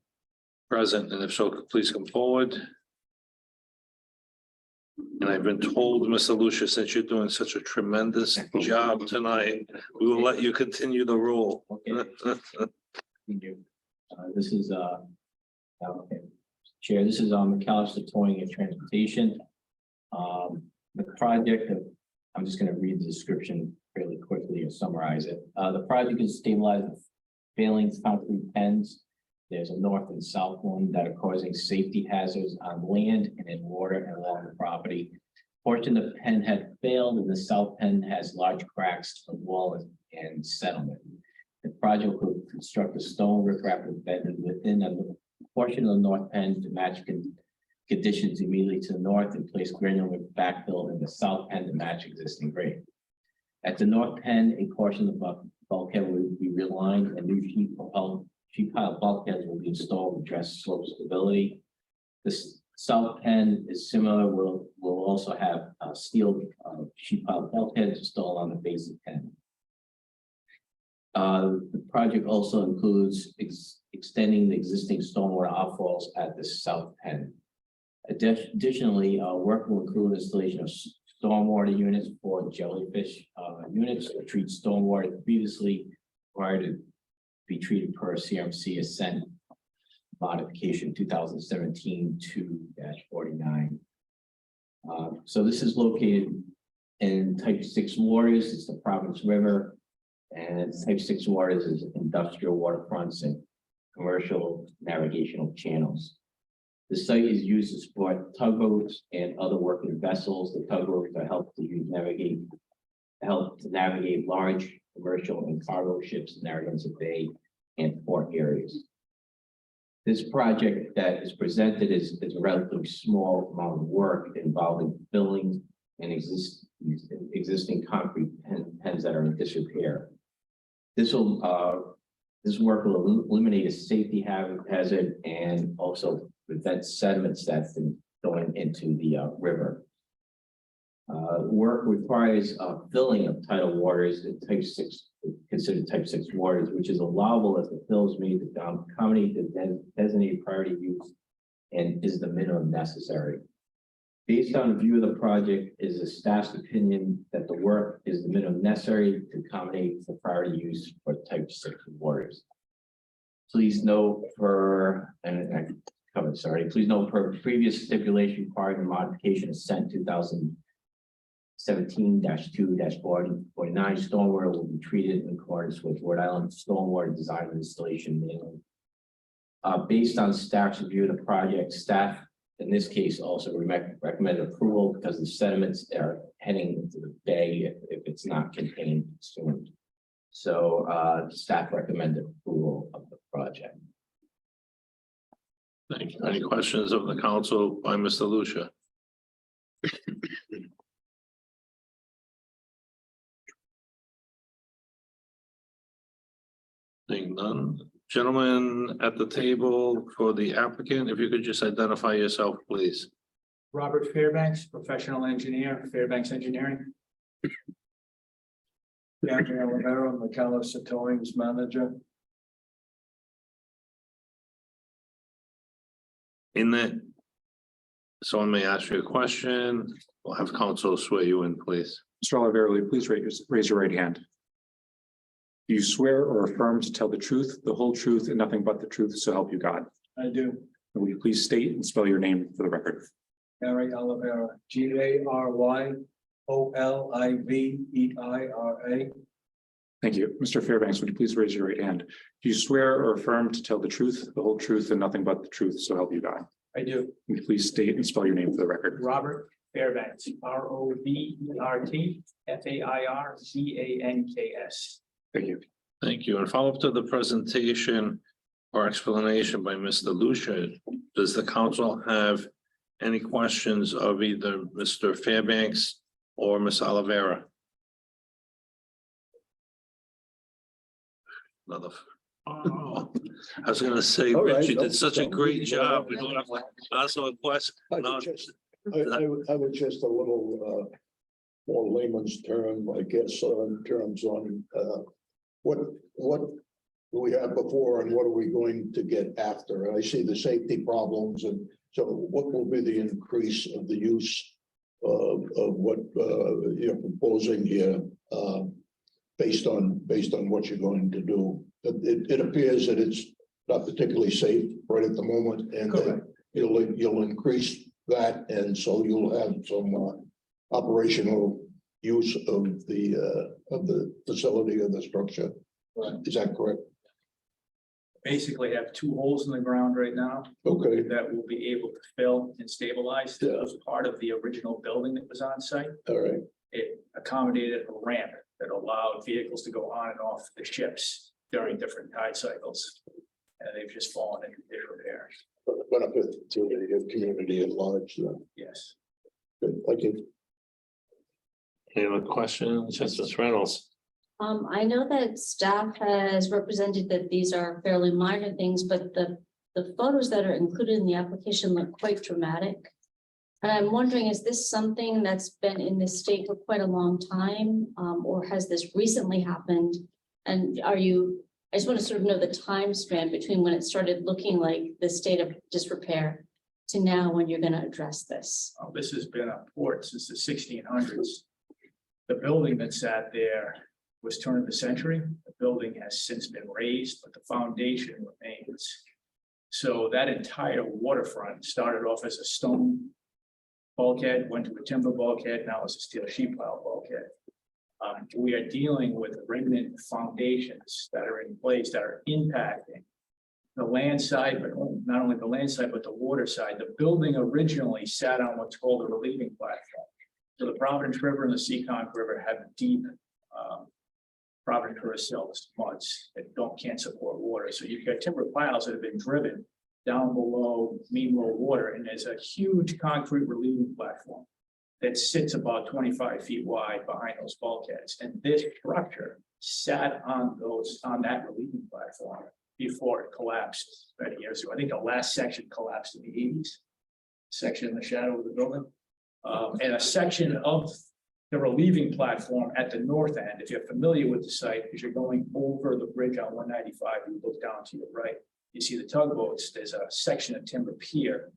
present, and if so, please come forward. And I've been told, Mr. Lucia, since you're doing such a tremendous job tonight, we will let you continue the role. Okay. Thank you. This is, okay. Chair, this is McAllister Towing and Transportation. The project, I'm just going to read the description fairly quickly and summarize it. The project is stabilizing failing concrete pens. There's a north and south one that are causing safety hazards on land and in water and along the property. Portion of the pen had failed, and the south pen has large cracks of wall and settlement. The project will construct a stone riprap embedded within a portion of the north pen to match conditions immediately to the north, and place granular backfill in the south pen to match existing grade. At the north pen, a portion of the bulkhead will be realigned, and new sheet pile bulkheads will be installed to address slope stability. This south pen is similar, will also have steel sheet pile bulkheads installed on the base of pen. The project also includes extending the existing stormwater outfalls at the south pen. Additionally, work will include installation of stormwater units for jellyfish units to treat stormwater previously required to be treated per CMC Ascent modification 2017-2-49. So this is located in type 6 waters. It's the Providence River, and type 6 waters is industrial waterfronts and commercial navigational channels. The site is used to support tugboats and other working vessels. The tugboats are help to navigate large commercial and cargo ships in Narragansett Bay and port areas. This project that is presented is a relatively small amount of work involving filling and existing concrete pens that are in disrepair. This work will eliminate a safety hazard and also prevent sediments that's been going into the river. Work requires filling of tidal waters in type 6, considered type 6 waters, which is allowable if the fill is made to accommodate the designated priority use and is the minimum necessary. Based on a view of the project, is the staff's opinion that the work is the minimum necessary to accommodate the priority use for type 6 waters. Please note please note per previous stipulation requiring the modification of Ascent 2017-2-49, stormwater will be treated in accordance with Rhode Island Stormwater Design and Installation Manual. Based on staff's review of the project, staff in this case also recommended approval because the sediments are heading into the bay if it's not contained soon. So staff recommended approval of the project. Thank you. Any questions of the council by Mr. Lucia? Seeing none, Gentlemen at the table for the applicant, if you could just identify yourself, please. Robert Fairbanks, professional engineer, Fairbanks Engineering. Gabriel Rivera, McAllister Towings manager. In that, someone may ask you a question. We'll have counsel swear you in, please. Mr. Oliver, please raise your right hand. Do you swear or affirm to tell the truth, the whole truth, and nothing but the truth, so help you God? I do. And will you please state and spell your name for the record? Gary Oliveira, GARYOLIVEIRA. Thank you. Mr. Fairbanks, would you please raise your right hand? Do you swear or affirm to tell the truth, the whole truth, and nothing but the truth, so help you God? I do. Will you please state and spell your name for the record? Robert Fairbanks, ROBERTFAIRCANKS. Thank you. Thank you. And follow up to the presentation or explanation by Mr. Lucia. Does the council have any questions of either Mr. Fairbanks or Ms. Oliveira? Another. Oh, I was gonna say, All right, Rich, you did don't- such a don't great leave job. it We alone. don't have to ask a question. I No, would just, I would just a little, more layman's term, I guess, in terms on, what do we have before and what are we going to get after? I see the safety problems, and so what will be the increase of the use of what, you're proposing here, based on what you're going to do? It appears that it's not particularly safe right at the moment, and that you'll increase that, and so you'll have some operational use of the facility or the structure. Is that correct? Basically have two holes in the ground right now Okay, that will be able to fill and stabilize. That Yeah. was part of the original building that was on site. all right, It accommodated a ramp that allowed vehicles to go on and off the ships during different tide cycles. And they've just fallen into disrepair. benefit to the community at large. Yes. Good, thank you. Any other questions? Justice Reynolds? I know that staff has represented that these are fairly minor things, but the photos that are included in the application look quite dramatic. And I'm wondering, is this something that's been in this state for quite a long time, or has this recently happened? And I just want to sort of know the time span between when it started looking like the state of disrepair to now when you're going to address this. This has been a port since the 1600s. The building that sat there was turn of the century. The building has since been raised, but the foundation remains. So that entire waterfront started off as a stone bulkhead, went to a timber bulkhead, now it's a steel sheet pile bulkhead. We are dealing with remnant foundations that are in place that are impacting the land side, but not only the land side, but the water side. The building originally sat on what's called a relieving platform. So the Providence River and the Seekonk River have deep Providence River silts, muds that can't support water. So you've got timber piles that have been driven down below mean low water, and there's a huge concrete relieving platform that sits about 25 feet wide behind those bulkheads. And this structure sat on that relieving platform before it collapsed 30 years ago. I think the last section collapsed in the 80s, section in the shadow of the building. And a section of the relieving platform at the north end, if you're familiar with the site, as you're going over the bridge on 195, you look down to your right, you see the tugboats. There's a section of timber pier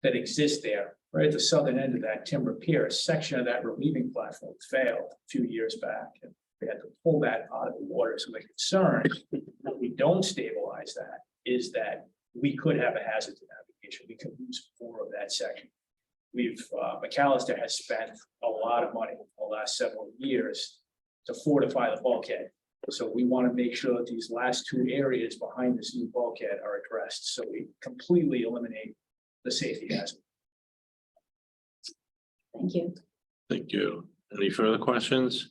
that exists there. Right at the southern end of that timber pier, a section of that relieving platform failed a few years back. And we had to pull that out of the water. So the concern, if we don't stabilize that, is that we could have a hazard to navigation. We could lose more of that section. McAllister has spent a lot of money the last several years to fortify the bulkhead. So we want to make sure that these last two areas behind this new bulkhead are addressed. So we completely eliminate the safety hazard. Thank you. Thank you. Any further questions?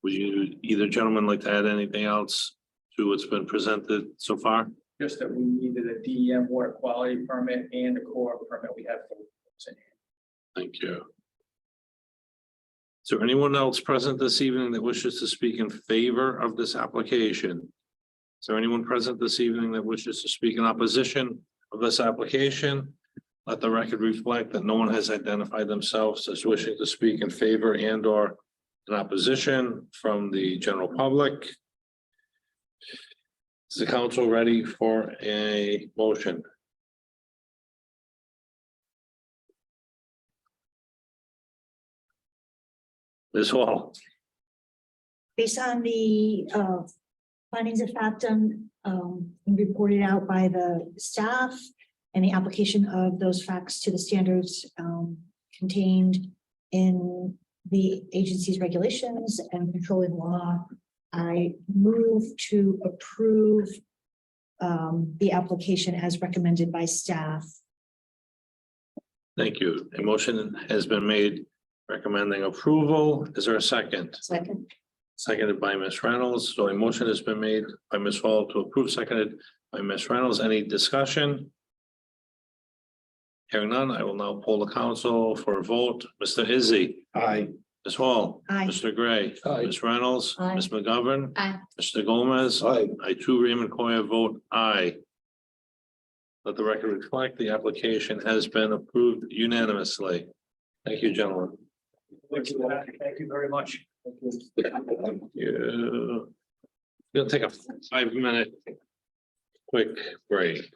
Would you either gentleman like to add anything else to what's been presented so far? Just that we needed a DEM water quality permit and a core permit. We have both those in here. Thank you. Is there anyone else present this evening that wishes to speak in favor of this application? Is there anyone present this evening that wishes to speak in opposition of this application? Let the record reflect that no one has identified themselves as wishing to speak in favor and or in opposition from the general public. Is the council ready for a motion? Ms. Hall, Based on the findings of factum and reported out by the staff and the application of those facts to the standards contained in the agency's regulations and controlling law, I move to approve the application as recommended by staff. thank you. A motion has been made recommending approval. Is there a second? Second. Seconded by Ms. Reynolds. So a motion has been made by Ms. Hall to approve, seconded by Ms. Reynolds. Any discussion? Hearing none, I will now poll the council for a vote. Mr. Izzy. Aye. Ms. Hall. Aye. Mr. Gray. Aye. Ms. Reynolds. Aye. Ms. McGovern. Aye. Mr. Gomez. Aye. I too, Raymond Coyer, vote aye. Let the record reflect the application has been approved unanimously. Thank you, gentlemen. Thank you very much. You. We'll take a 5-minute quick break.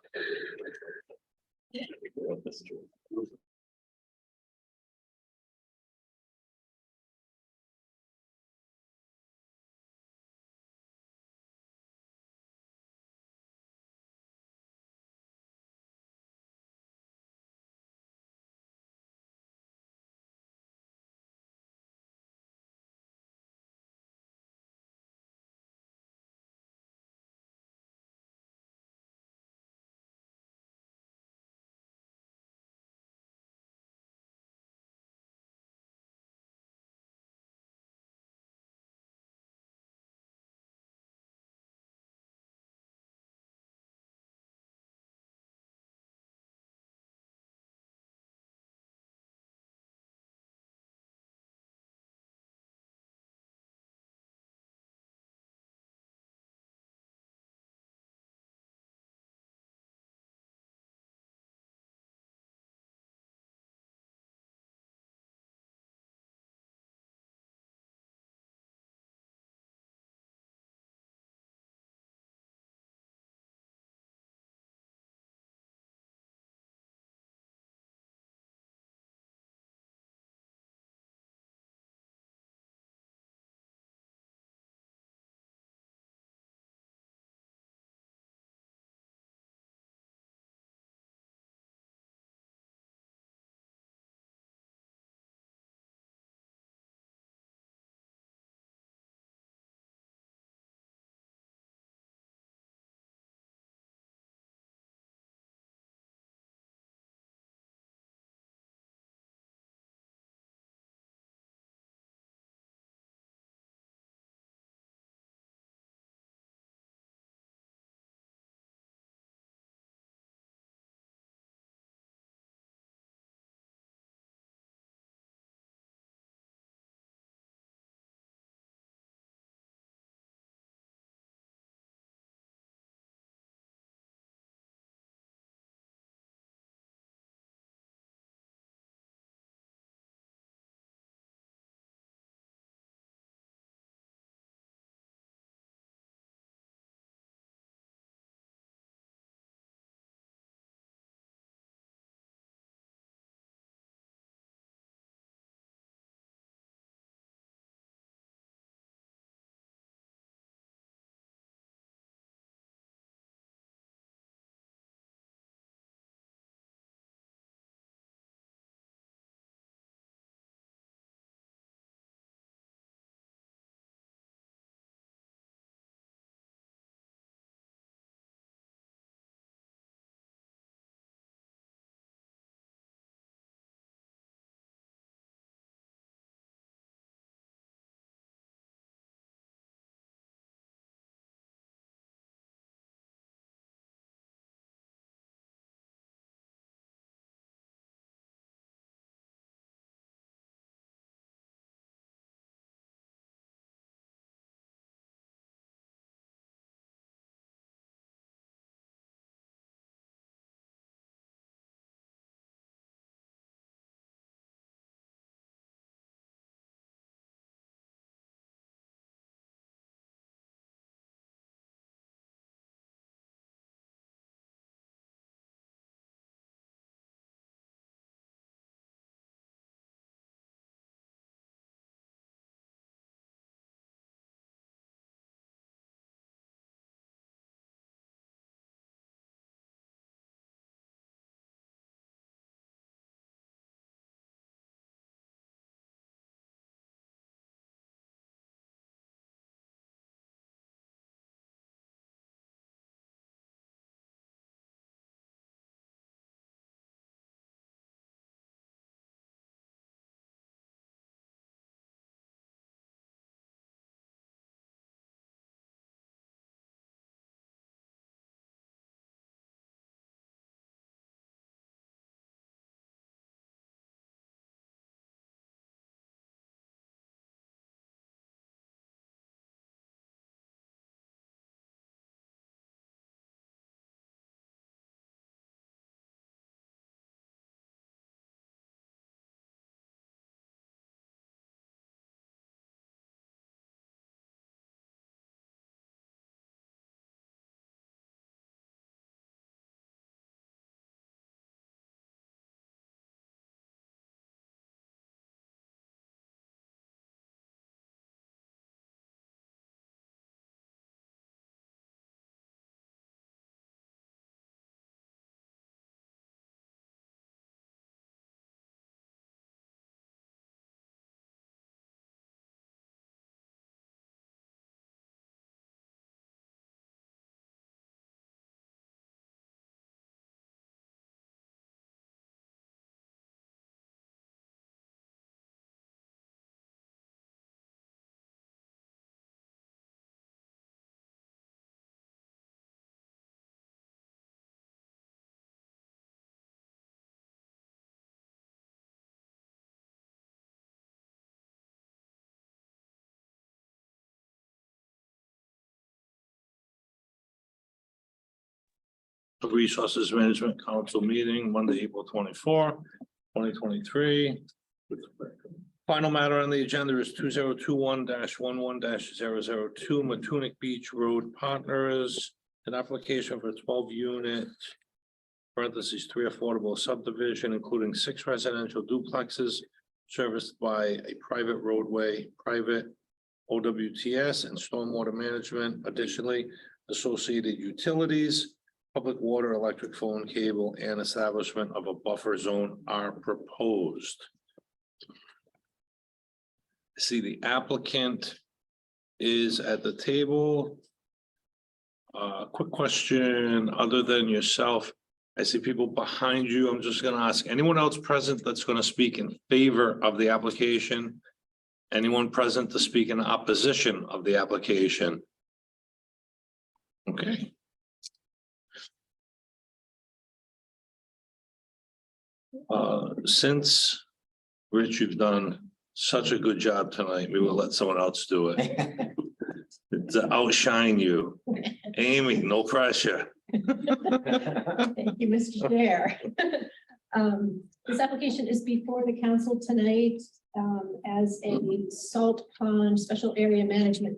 Resources Management Council meeting Monday, April 24, 2023. Final matter on the agenda is 2021-11-002 Matunic Beach Road Partners. An application for 12-unit parentheses 3 affordable subdivision, including 6 residential duplexes serviced by a private roadway, private OWTS and stormwater management. Additionally, associated utilities, public water, electric, phone, cable, and establishment of a buffer zone are proposed. See, the applicant is at the table. Quick question, other than yourself, I see people behind you. I'm just gonna ask anyone else present that's gonna speak in favor of the application? Anyone present to speak in opposition of the application? Okay. Since Rich, you've done such a good job tonight, we will let someone else do it. To outshine you. Amy, no pressure. Thank you, Mr. Chair. This application is before the council tonight as a salt pond special area management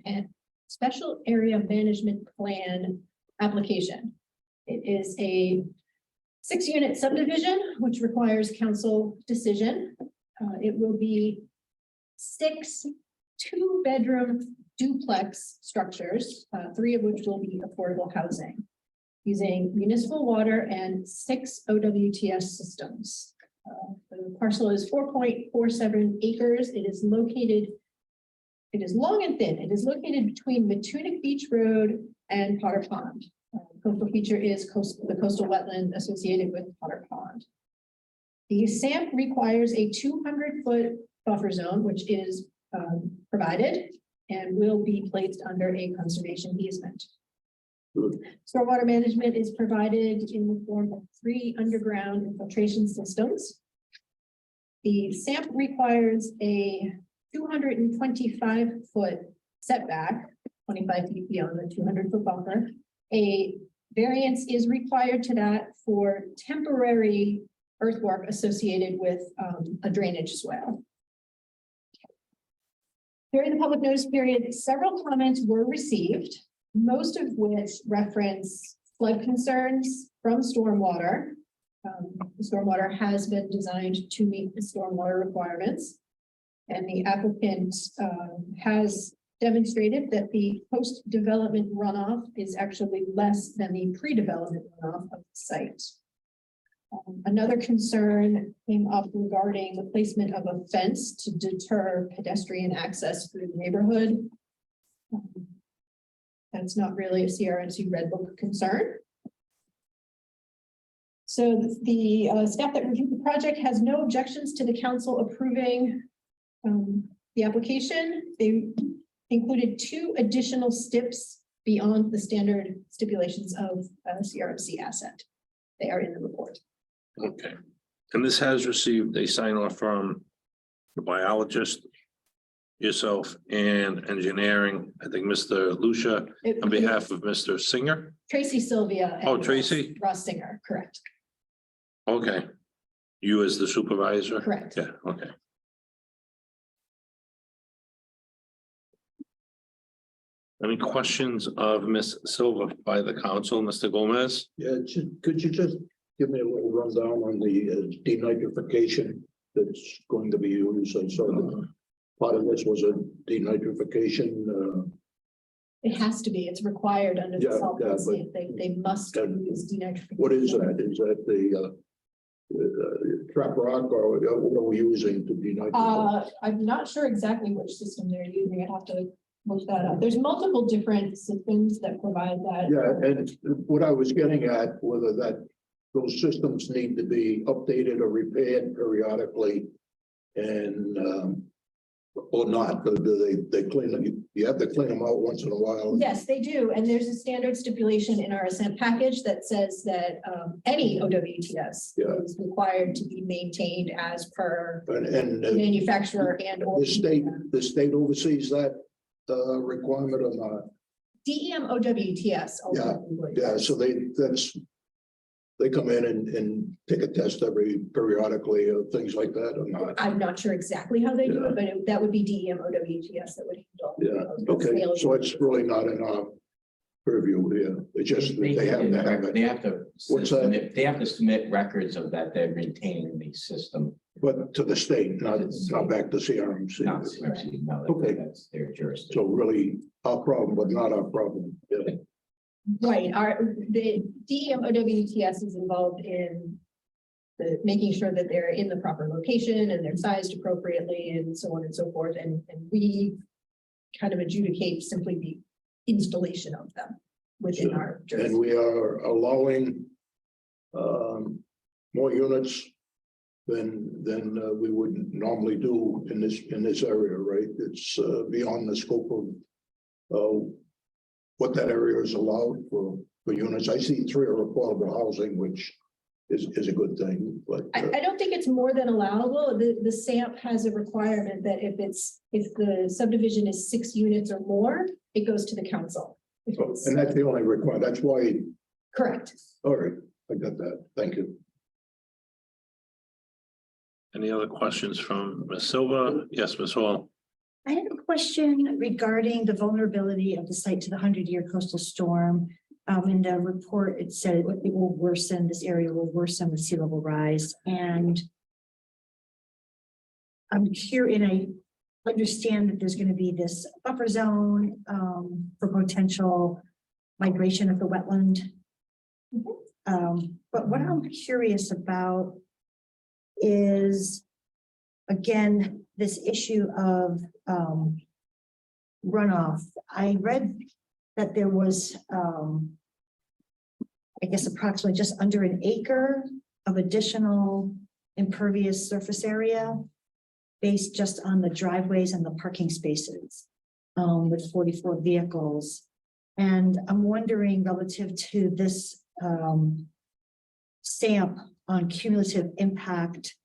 plan application. It is a 6-unit subdivision, which requires council decision. It will be 6 2-bedroom duplex structures, 3 of which will be affordable housing, using municipal water and 6 OWTS systems. The parcel is 4.47 acres. It is long and thin. It is located between Matunic Beach Road and Potter Pond. Coastal feature is the coastal wetland associated with Potter Pond. The SAMP requires a 200-foot buffer zone, which is provided and will be placed under a conservation easement. Stormwater management is provided in the form of 3 underground infiltration systems. The SAMP requires a 225-foot setback, 25 feet beyond the 200-foot buffer. A variance is required to that for temporary earthwork associated with a drainage swale. During the public notice period, several comments were received, most of which reference flood concerns from stormwater. The stormwater has been designed to meet the stormwater requirements. And the applicant has demonstrated that the post-development runoff is actually less than the pre-development runoff of the site. Another concern came up regarding the placement of a fence to deter pedestrian access through the neighborhood. That's not really a CRNC Red Book concern. So the staff that reviewed the project has no objections to the council approving the application. They included 2 additional steps beyond the standard stipulations of a CRMC asset. They are in the report. Okay, and this has received a sign off from the biologist, yourself, and engineering. I think Mr. Lucia on behalf of Mr. Singer. Tracy Sylvia. And Oh, Tracy? Ross Singer, correct. Okay, you as the supervisor? Correct. Yeah, okay. Any questions of Ms. Silva by the council, Mr. Gomez? Yeah, could you just give me a little rundown on the denitrification that's going to be used? I saw that part of this was a denitrification. It has to be, it's required under the Yeah, salt yeah, policy. They must and use denitrification. What is that? Is that the trap rock, or what are we using to denitrify? I'm not sure exactly which system they're using. I'd have to look that up. There's multiple different systems that provide that. Yeah, and what I was getting at, whether those systems need to be updated or repaired periodically, and or not. Do they clean them? You have to clean them out once in a while. Yes, they do. And there's a standard stipulation in our assent package that says that any OWTS Yeah. is required to be maintained as per And manufacturer and or the state oversees that requirement or not? DEM OWTS. Yeah, so that's they come in and take a test periodically or things like that or not? I'm not sure exactly how they do Yeah. it, but that would be DEM OWTS that would handle. Yeah, okay, so it's really not in our purview here. It's just that they have to have They it. have to. What's that? They have to submit records of that they're maintaining the system. But to the state, not back to CRMC. Not actually, no, Okay. that's their jurisdiction. So really our problem, but not our problem. Yeah. Right, the DEM OWTS is involved in making sure that they're in the proper location and they're sized appropriately and so on and so forth, and we kind of adjudicate simply the installation of them within our And jurisdiction. we are allowing more units than we would normally do in this area, right? It's beyond the scope of what that area is allowed for units. I see 3 are affordable housing, which is a good thing, but I don't think it's more than allowable. The SAMP has a requirement that if the subdivision is 6 units or more, it goes to the council. If it's- and that's the only requirement. That's why, Correct. all right, I got that. Thank you. Any other questions from Ms. Silva? Yes, Ms. Hall. I have a question regarding the vulnerability of the site to the 100-year coastal storm. In the report, it said it will worsen, this area will worsen with sea level rise. And I'm here and I understand that there's going to be this buffer zone for potential migration of the wetland. But what I'm curious about is, again, this issue of runoff. I read that there was, I guess, approximately just under an acre of additional impervious surface area based just on the driveways and the parking spaces with 44 vehicles. And I'm wondering relative to this stamp on cumulative impact,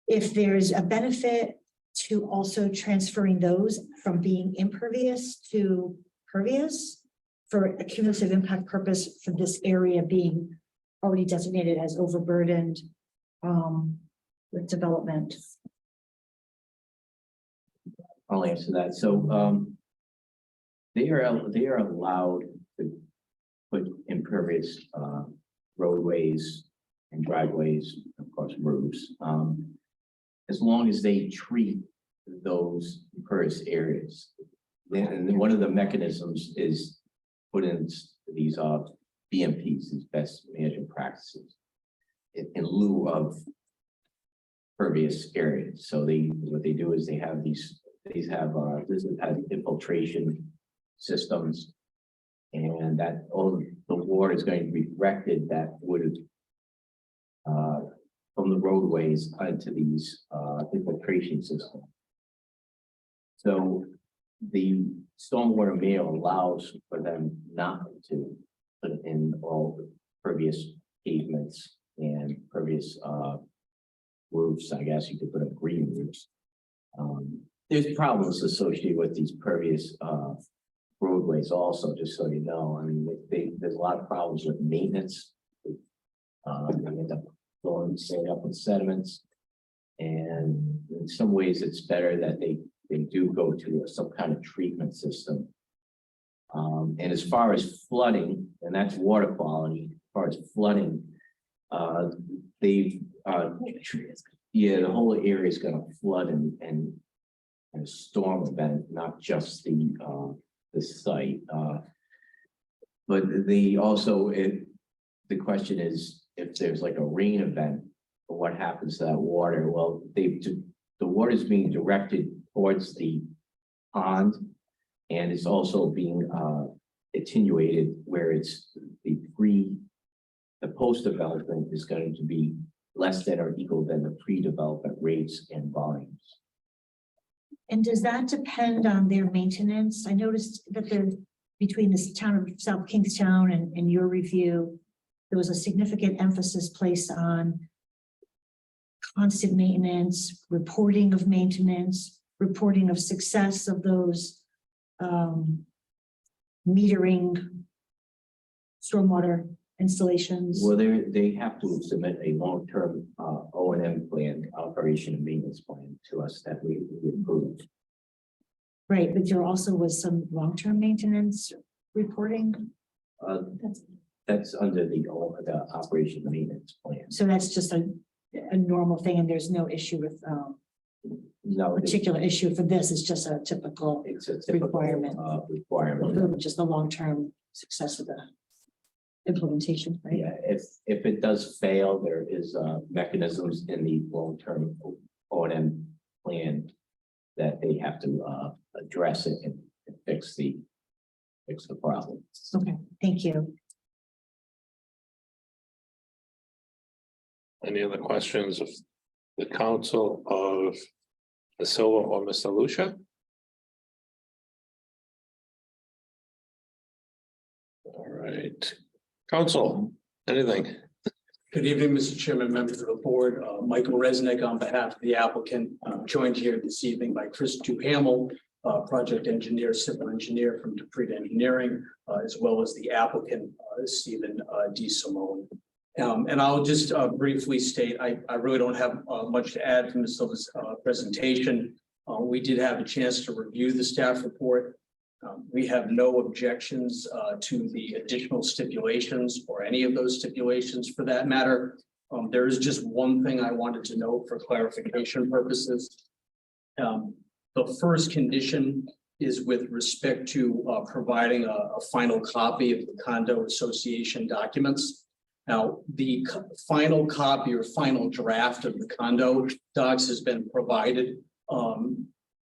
if there's a benefit to also transferring those from being impervious to pervious for a cumulative impact purpose for this area being already designated as overburdened with development. I'll answer that. So they are allowed to put impervious roadways and driveways, of course, roofs, as long as they treat those impervious areas. And then one of the mechanisms is put in these BMPs, these best management practices, in lieu of pervious areas. So what they do is they have these have infiltration systems, and that all the water is going to be directed that would from the roadways onto these infiltration systems. So the stormwater mail allows for them not to put in all the pervious pavements and pervious roofs. I guess you could put up green roofs. There's problems associated with these pervious roadways also, just so you know. I mean, there's a lot of problems with maintenance. They end up staying up with sediments. And in some ways, it's better that they do go to some kind of treatment system. And as far as flooding, and that's water quality, as far as flooding, the whole area is going to flood and a storm event, not just the site. But the question is, if there's like a rain event, what happens to that water? Well, the water is being directed towards the pond, and it's also being attenuated where it's the post-development is going to be less than or equal than the pre-development rates and volumes. And does that depend on their maintenance? I noticed that there, between this town of South Kingstown and your review, there was a significant emphasis placed on constant maintenance, reporting of maintenance, reporting of success of those metering stormwater installations? Well, they have to submit a long-term O and M plan, operation and maintenance plan to us that we approved. Right, but there also was some long-term maintenance reporting. That's, That's under the operation and maintenance plan. so that's just a normal thing, and there's no issue with, No, particular issue for this. It's just a typical, it's a typical requirement. Requirement. just the long-term success of the implementation, right? Yeah, if it does fail, there is mechanisms in the long-term O and M plan that they have to address it and fix the problem. Okay, thank you. Any other questions of the council of Ms. Silva or Mr. Lucia? All right, council, anything? Good evening, Mr. Chairman, members of the board. Michael Resnick on behalf of the applicant, joined here this evening by Chris Duhamel, project engineer, civil engineer from Dupree Engineering, as well as the applicant, Stephen D. Simone. And I'll just briefly state, I really don't have much to add from Ms. Silva's presentation. We did have a chance to review the staff report. We have no objections to the additional stipulations or any of those stipulations for that matter. There is just one thing I wanted to note for clarification purposes. The first condition is with respect to providing a final copy of the condo association documents. Now, the final copy or final draft of the condo docs has been provided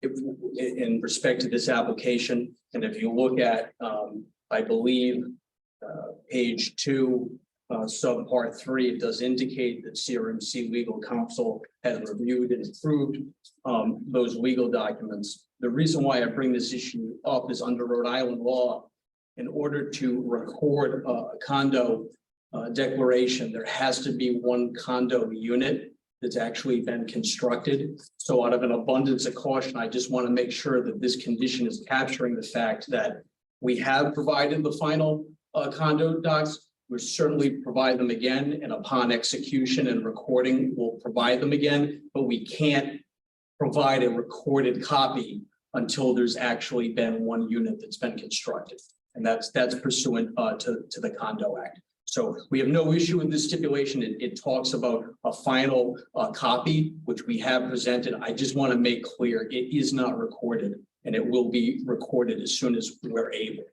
in respect to this application. And if you look at, I believe, page 2, subpart 3, it does indicate that CRMC legal counsel has reviewed and approved those legal documents. The reason why I bring this issue up is under Rhode Island law, in order to record a condo declaration, there has to be one condo unit that's actually been constructed. So out of an abundance of caution, I just want to make sure that this condition is capturing the fact that we have provided the final condo docs. We'll certainly provide them again, and upon execution and recording, we'll provide them again, but we can't provide a recorded copy until there's actually been one unit that's been constructed. And that's pursuant to the Condo Act. So we have no issue with this stipulation. It talks about a final copy, which we have presented. I just want to make clear it is not recorded, and it will be recorded as soon as we're able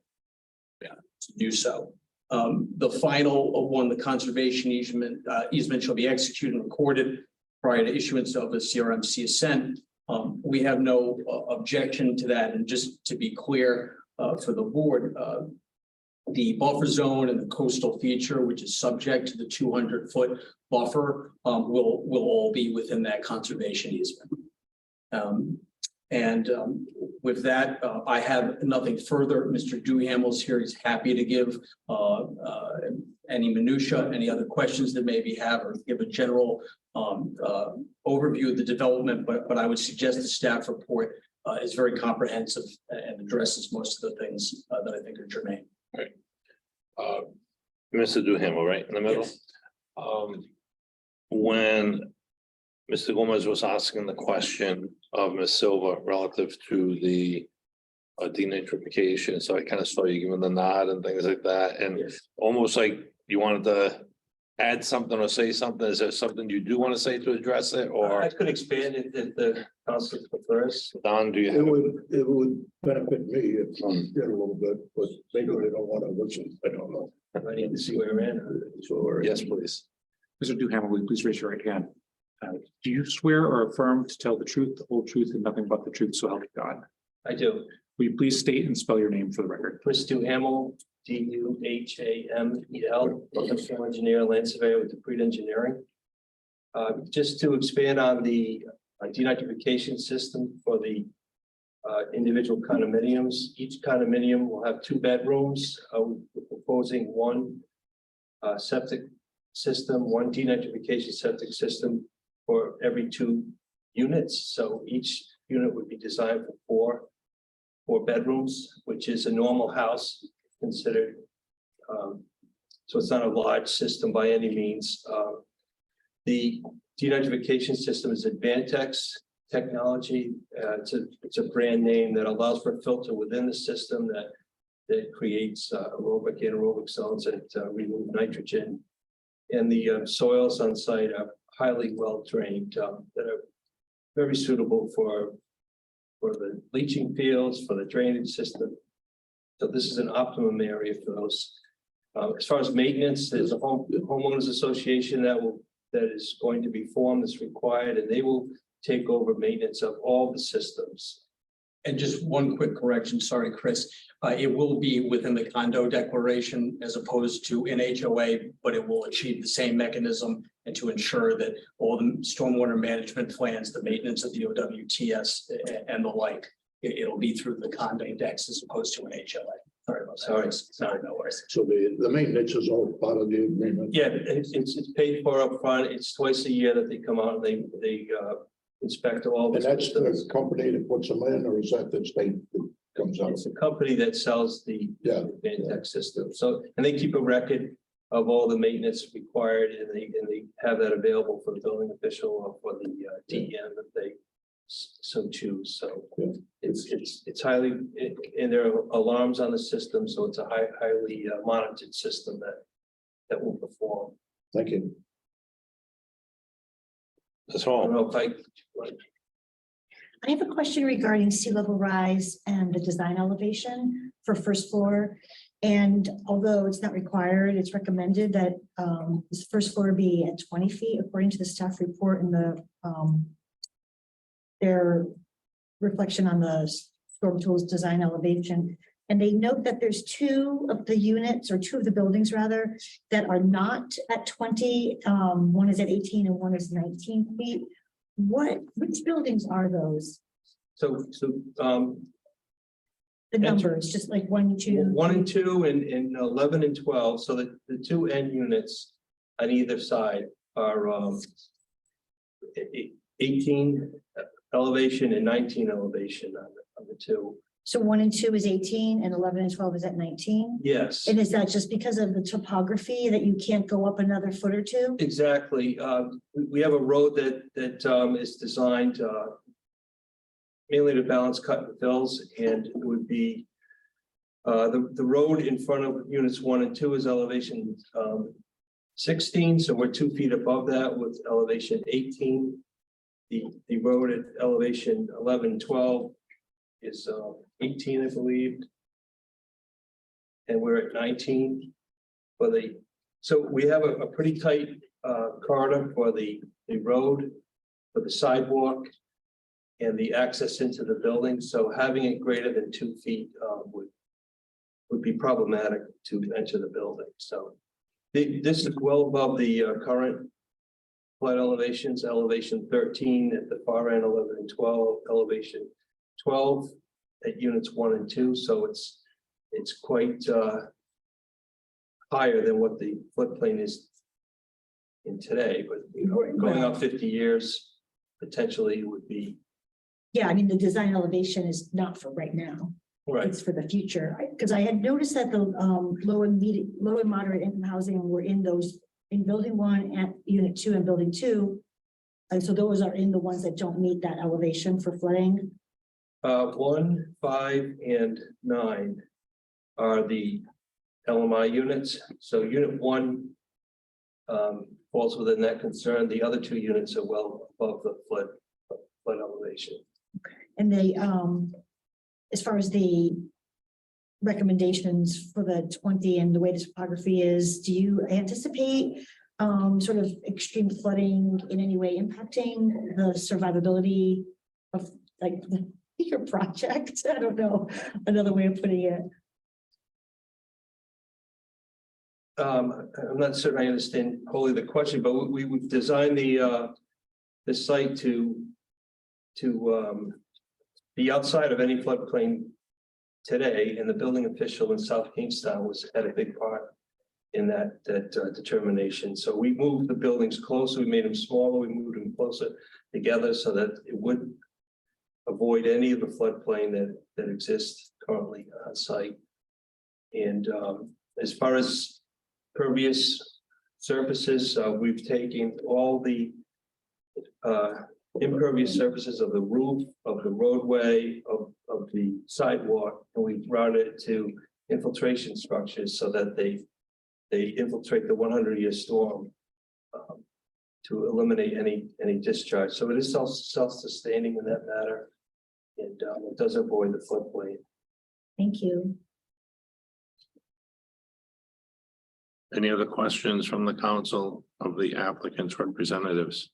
to do so. The final one, the conservation easement shall be executed and recorded prior to issuance of a CRMC assent. We have no objection to that. And just to be clear for the board, the buffer zone and the coastal feature, which is subject to the 200-foot buffer, will all be within that conservation easement. With that, I have nothing further. Mr. Duhamel's here. He's happy to give any minutia, any other questions that maybe have, or give a general overview of the development. But I would suggest the staff report is very comprehensive and addresses most of the things that I think are germane. Right. Mr. Duhamel, right in the middle. Yes. When Mr. Gomez was asking the question of Ms. Silva relative to the denitrification, so I kind of saw you giving the nod and things like that, and almost like you wanted to add something or say something. Is there something you do want to say to address it, or I could expand it if the council prefers. Don, do you have? It would benefit me if I did a little bit, but maybe they don't want to listen. I don't know. I need to swear in. So, Yes, please. Mr. Duhamel, will you please raise your right hand? Do you swear or affirm to tell the truth, the whole truth, and nothing but the truth, so help you God? I do. Will you please state and spell your name for the record? Chris Duhamel, Duhamel, professional engineer, land surveyor with Dupree Engineering. Just to expand on the denitrification system for the individual condominiums. Each condominium will have 2 bedrooms. We're proposing one septic system, one denitrification septic system for every 2 units. So each unit would be designed for four bedrooms, which is a normal house considered So it's not a large system by any means. The denitrification system is Advantex technology. It's a brand name that allows for a filter within the system that creates aerobic, anaerobic zones that remove nitrogen. And the soils on site are highly well drained that are very suitable for the leaching fields, for the drainage system. So this is an optimum area for those. As far as maintenance, there's a homeowners association that is going to be formed that's required, and they will take over maintenance of all the systems. And just one quick correction, sorry, Chris. It will be within the condo declaration as opposed to in HOA, but it will achieve the same mechanism and to ensure that all the stormwater management plans, the maintenance of the OWTS and the like, it'll be through the condo decks as opposed to an HOA. Sorry about that. Sorry, no worries. So the maintenance is all part of the agreement. Yeah, it's paid for up front. It's twice a year that they come out and they inspect all. And that's the company that puts them in, or is that the state that comes out? It's a company that sells the Advantex system. So, and they keep a record of all the maintenance required, and they have that available for the building official or for the DEM if they so choose. So it's highly, and there are alarms on the system, so it's a highly monitored system that will perform. Thank you. That's I all. don't know if I have a question regarding sea level rise and the design elevation for first floor. And although it's not required, it's recommended that this first floor be at 20 feet, according to the staff report and the their reflection on the storm tools design elevation. And they note that there's two of the units, or two of the buildings rather, that are not at 20. One is at 18 and one is 19 feet. Which buildings are those? So The numbers, just like 1, 2. 1 and 2 and 11 and 12. So the two end units on either side are 18 elevation and 19 elevation on the two. So 1 and 2 is 18 and 11 and 12 is at 19? Yes. And is that just because of the topography that you can't go up another foot or two? Exactly. We have a road that is designed mainly to balance cut and fills, and it would be the road in front of units 1 and 2 is elevation 16, so we're 2 feet above that with elevation 18. The road at elevation 11, 12 is 18, I believe. And we're at 19 for so we have a pretty tight corridor for the road, for the sidewalk, and the access into the building. So having it greater than 2 feet would be problematic to enter the building. So this is well above the current flood elevations, elevation 13 at the far end, 11 and 12, elevation 12 at units 1 and 2. So it's quite higher than what the floodplain is in today, but going up 50 years potentially would be. Yeah, I mean, the design elevation is not for right now. Right. It's for the future, because I had noticed that the low and moderate income housing were in building 1 at unit 2 and building 2. And so those are in the ones that don't meet that elevation for flooding. 1, 5, and 9 are the LMI units. So unit 1 falls within that concern. The other 2 units are well above the flood elevation. And they, as far as the recommendations for the 20 and the way the topography is, do you anticipate sort of extreme flooding in any way impacting the survivability of like your project? I don't know another way of putting it. I'm not certain I understand wholly the question, but we've designed the site to be outside of any floodplain today, and the building official in South Kingstown had a big part in that determination. So we moved the buildings closer, we made them smaller, we moved them closer together so that it would avoid any of the floodplain that exists currently on site. And as far as pervious surfaces. We've taken all the impervious surfaces of the roof, of the roadway, of the sidewalk, and we've routed it to infiltration structures so that they infiltrate the 100-year storm to eliminate any discharge. So it is self-sustaining in that matter, and it does avoid the floodplain. Thank you. Any other questions from the council of the applicant's representatives?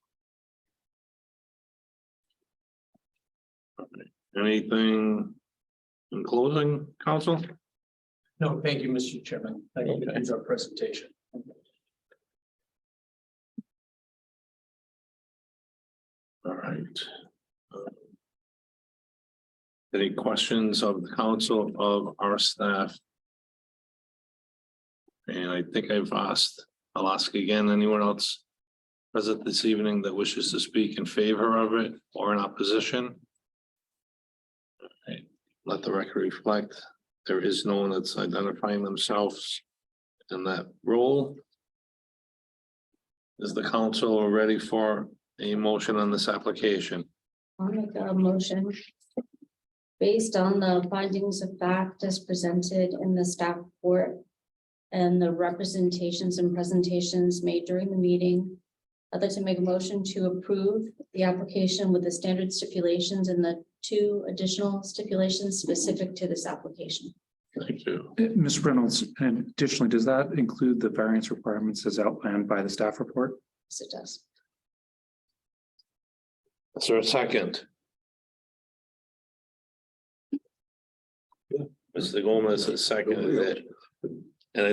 Anything in closing, council? No, thank you, Mr. Chairman. That concludes our presentation. All right. Any questions of the council of our staff? And I think I'll ask again, anyone else present this evening that wishes to speak in favor of it or in opposition? Okay, let the record reflect. There is no one that's identifying themselves in that role. Is the council ready for a motion on this application? I'll make a motion. Based on the findings of fact as presented in the staff report and the representations and presentations made during the meeting, I'd like to make a motion to approve the application with the standard stipulations and the 2 additional stipulations specific to this application. Thank you. Ms. Reynolds, and additionally, does that include the variance requirements as outlined by the staff report? Yes, it does. Is there a second? Mr. Gomez has seconded it. And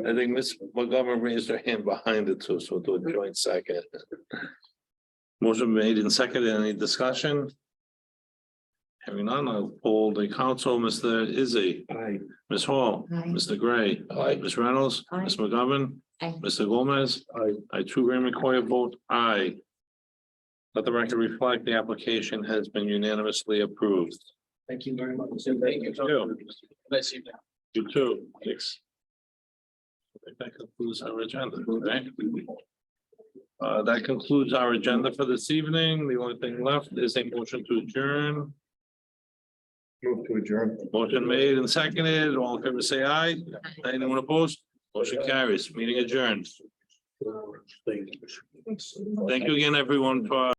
I think Ms. Montgomery raised her hand behind it too, so we'll do a joint second. Motion made and seconded. Any discussion? Having none, I'll poll the council. Mr. Izzy. Aye. Ms. Hall. Aye. Mr. Gray. Aye. Ms. Reynolds. Aye. Ms. McGovern. Aye. Mr. Gomez. Aye. I too, Ray McCoy, vote aye. Let the record reflect the application has been unanimously approved. Thank you very much. Thank you. You. Nice evening. You too. Thanks. I think that concludes our agenda, right? That concludes our agenda for this evening. The only thing left is a motion to adjourn. Move to adjourn. Motion made and seconded. All in favor, say aye. Anyone opposed? Motion carries. Meeting adjourned. Thank you. Thank you again, everyone, for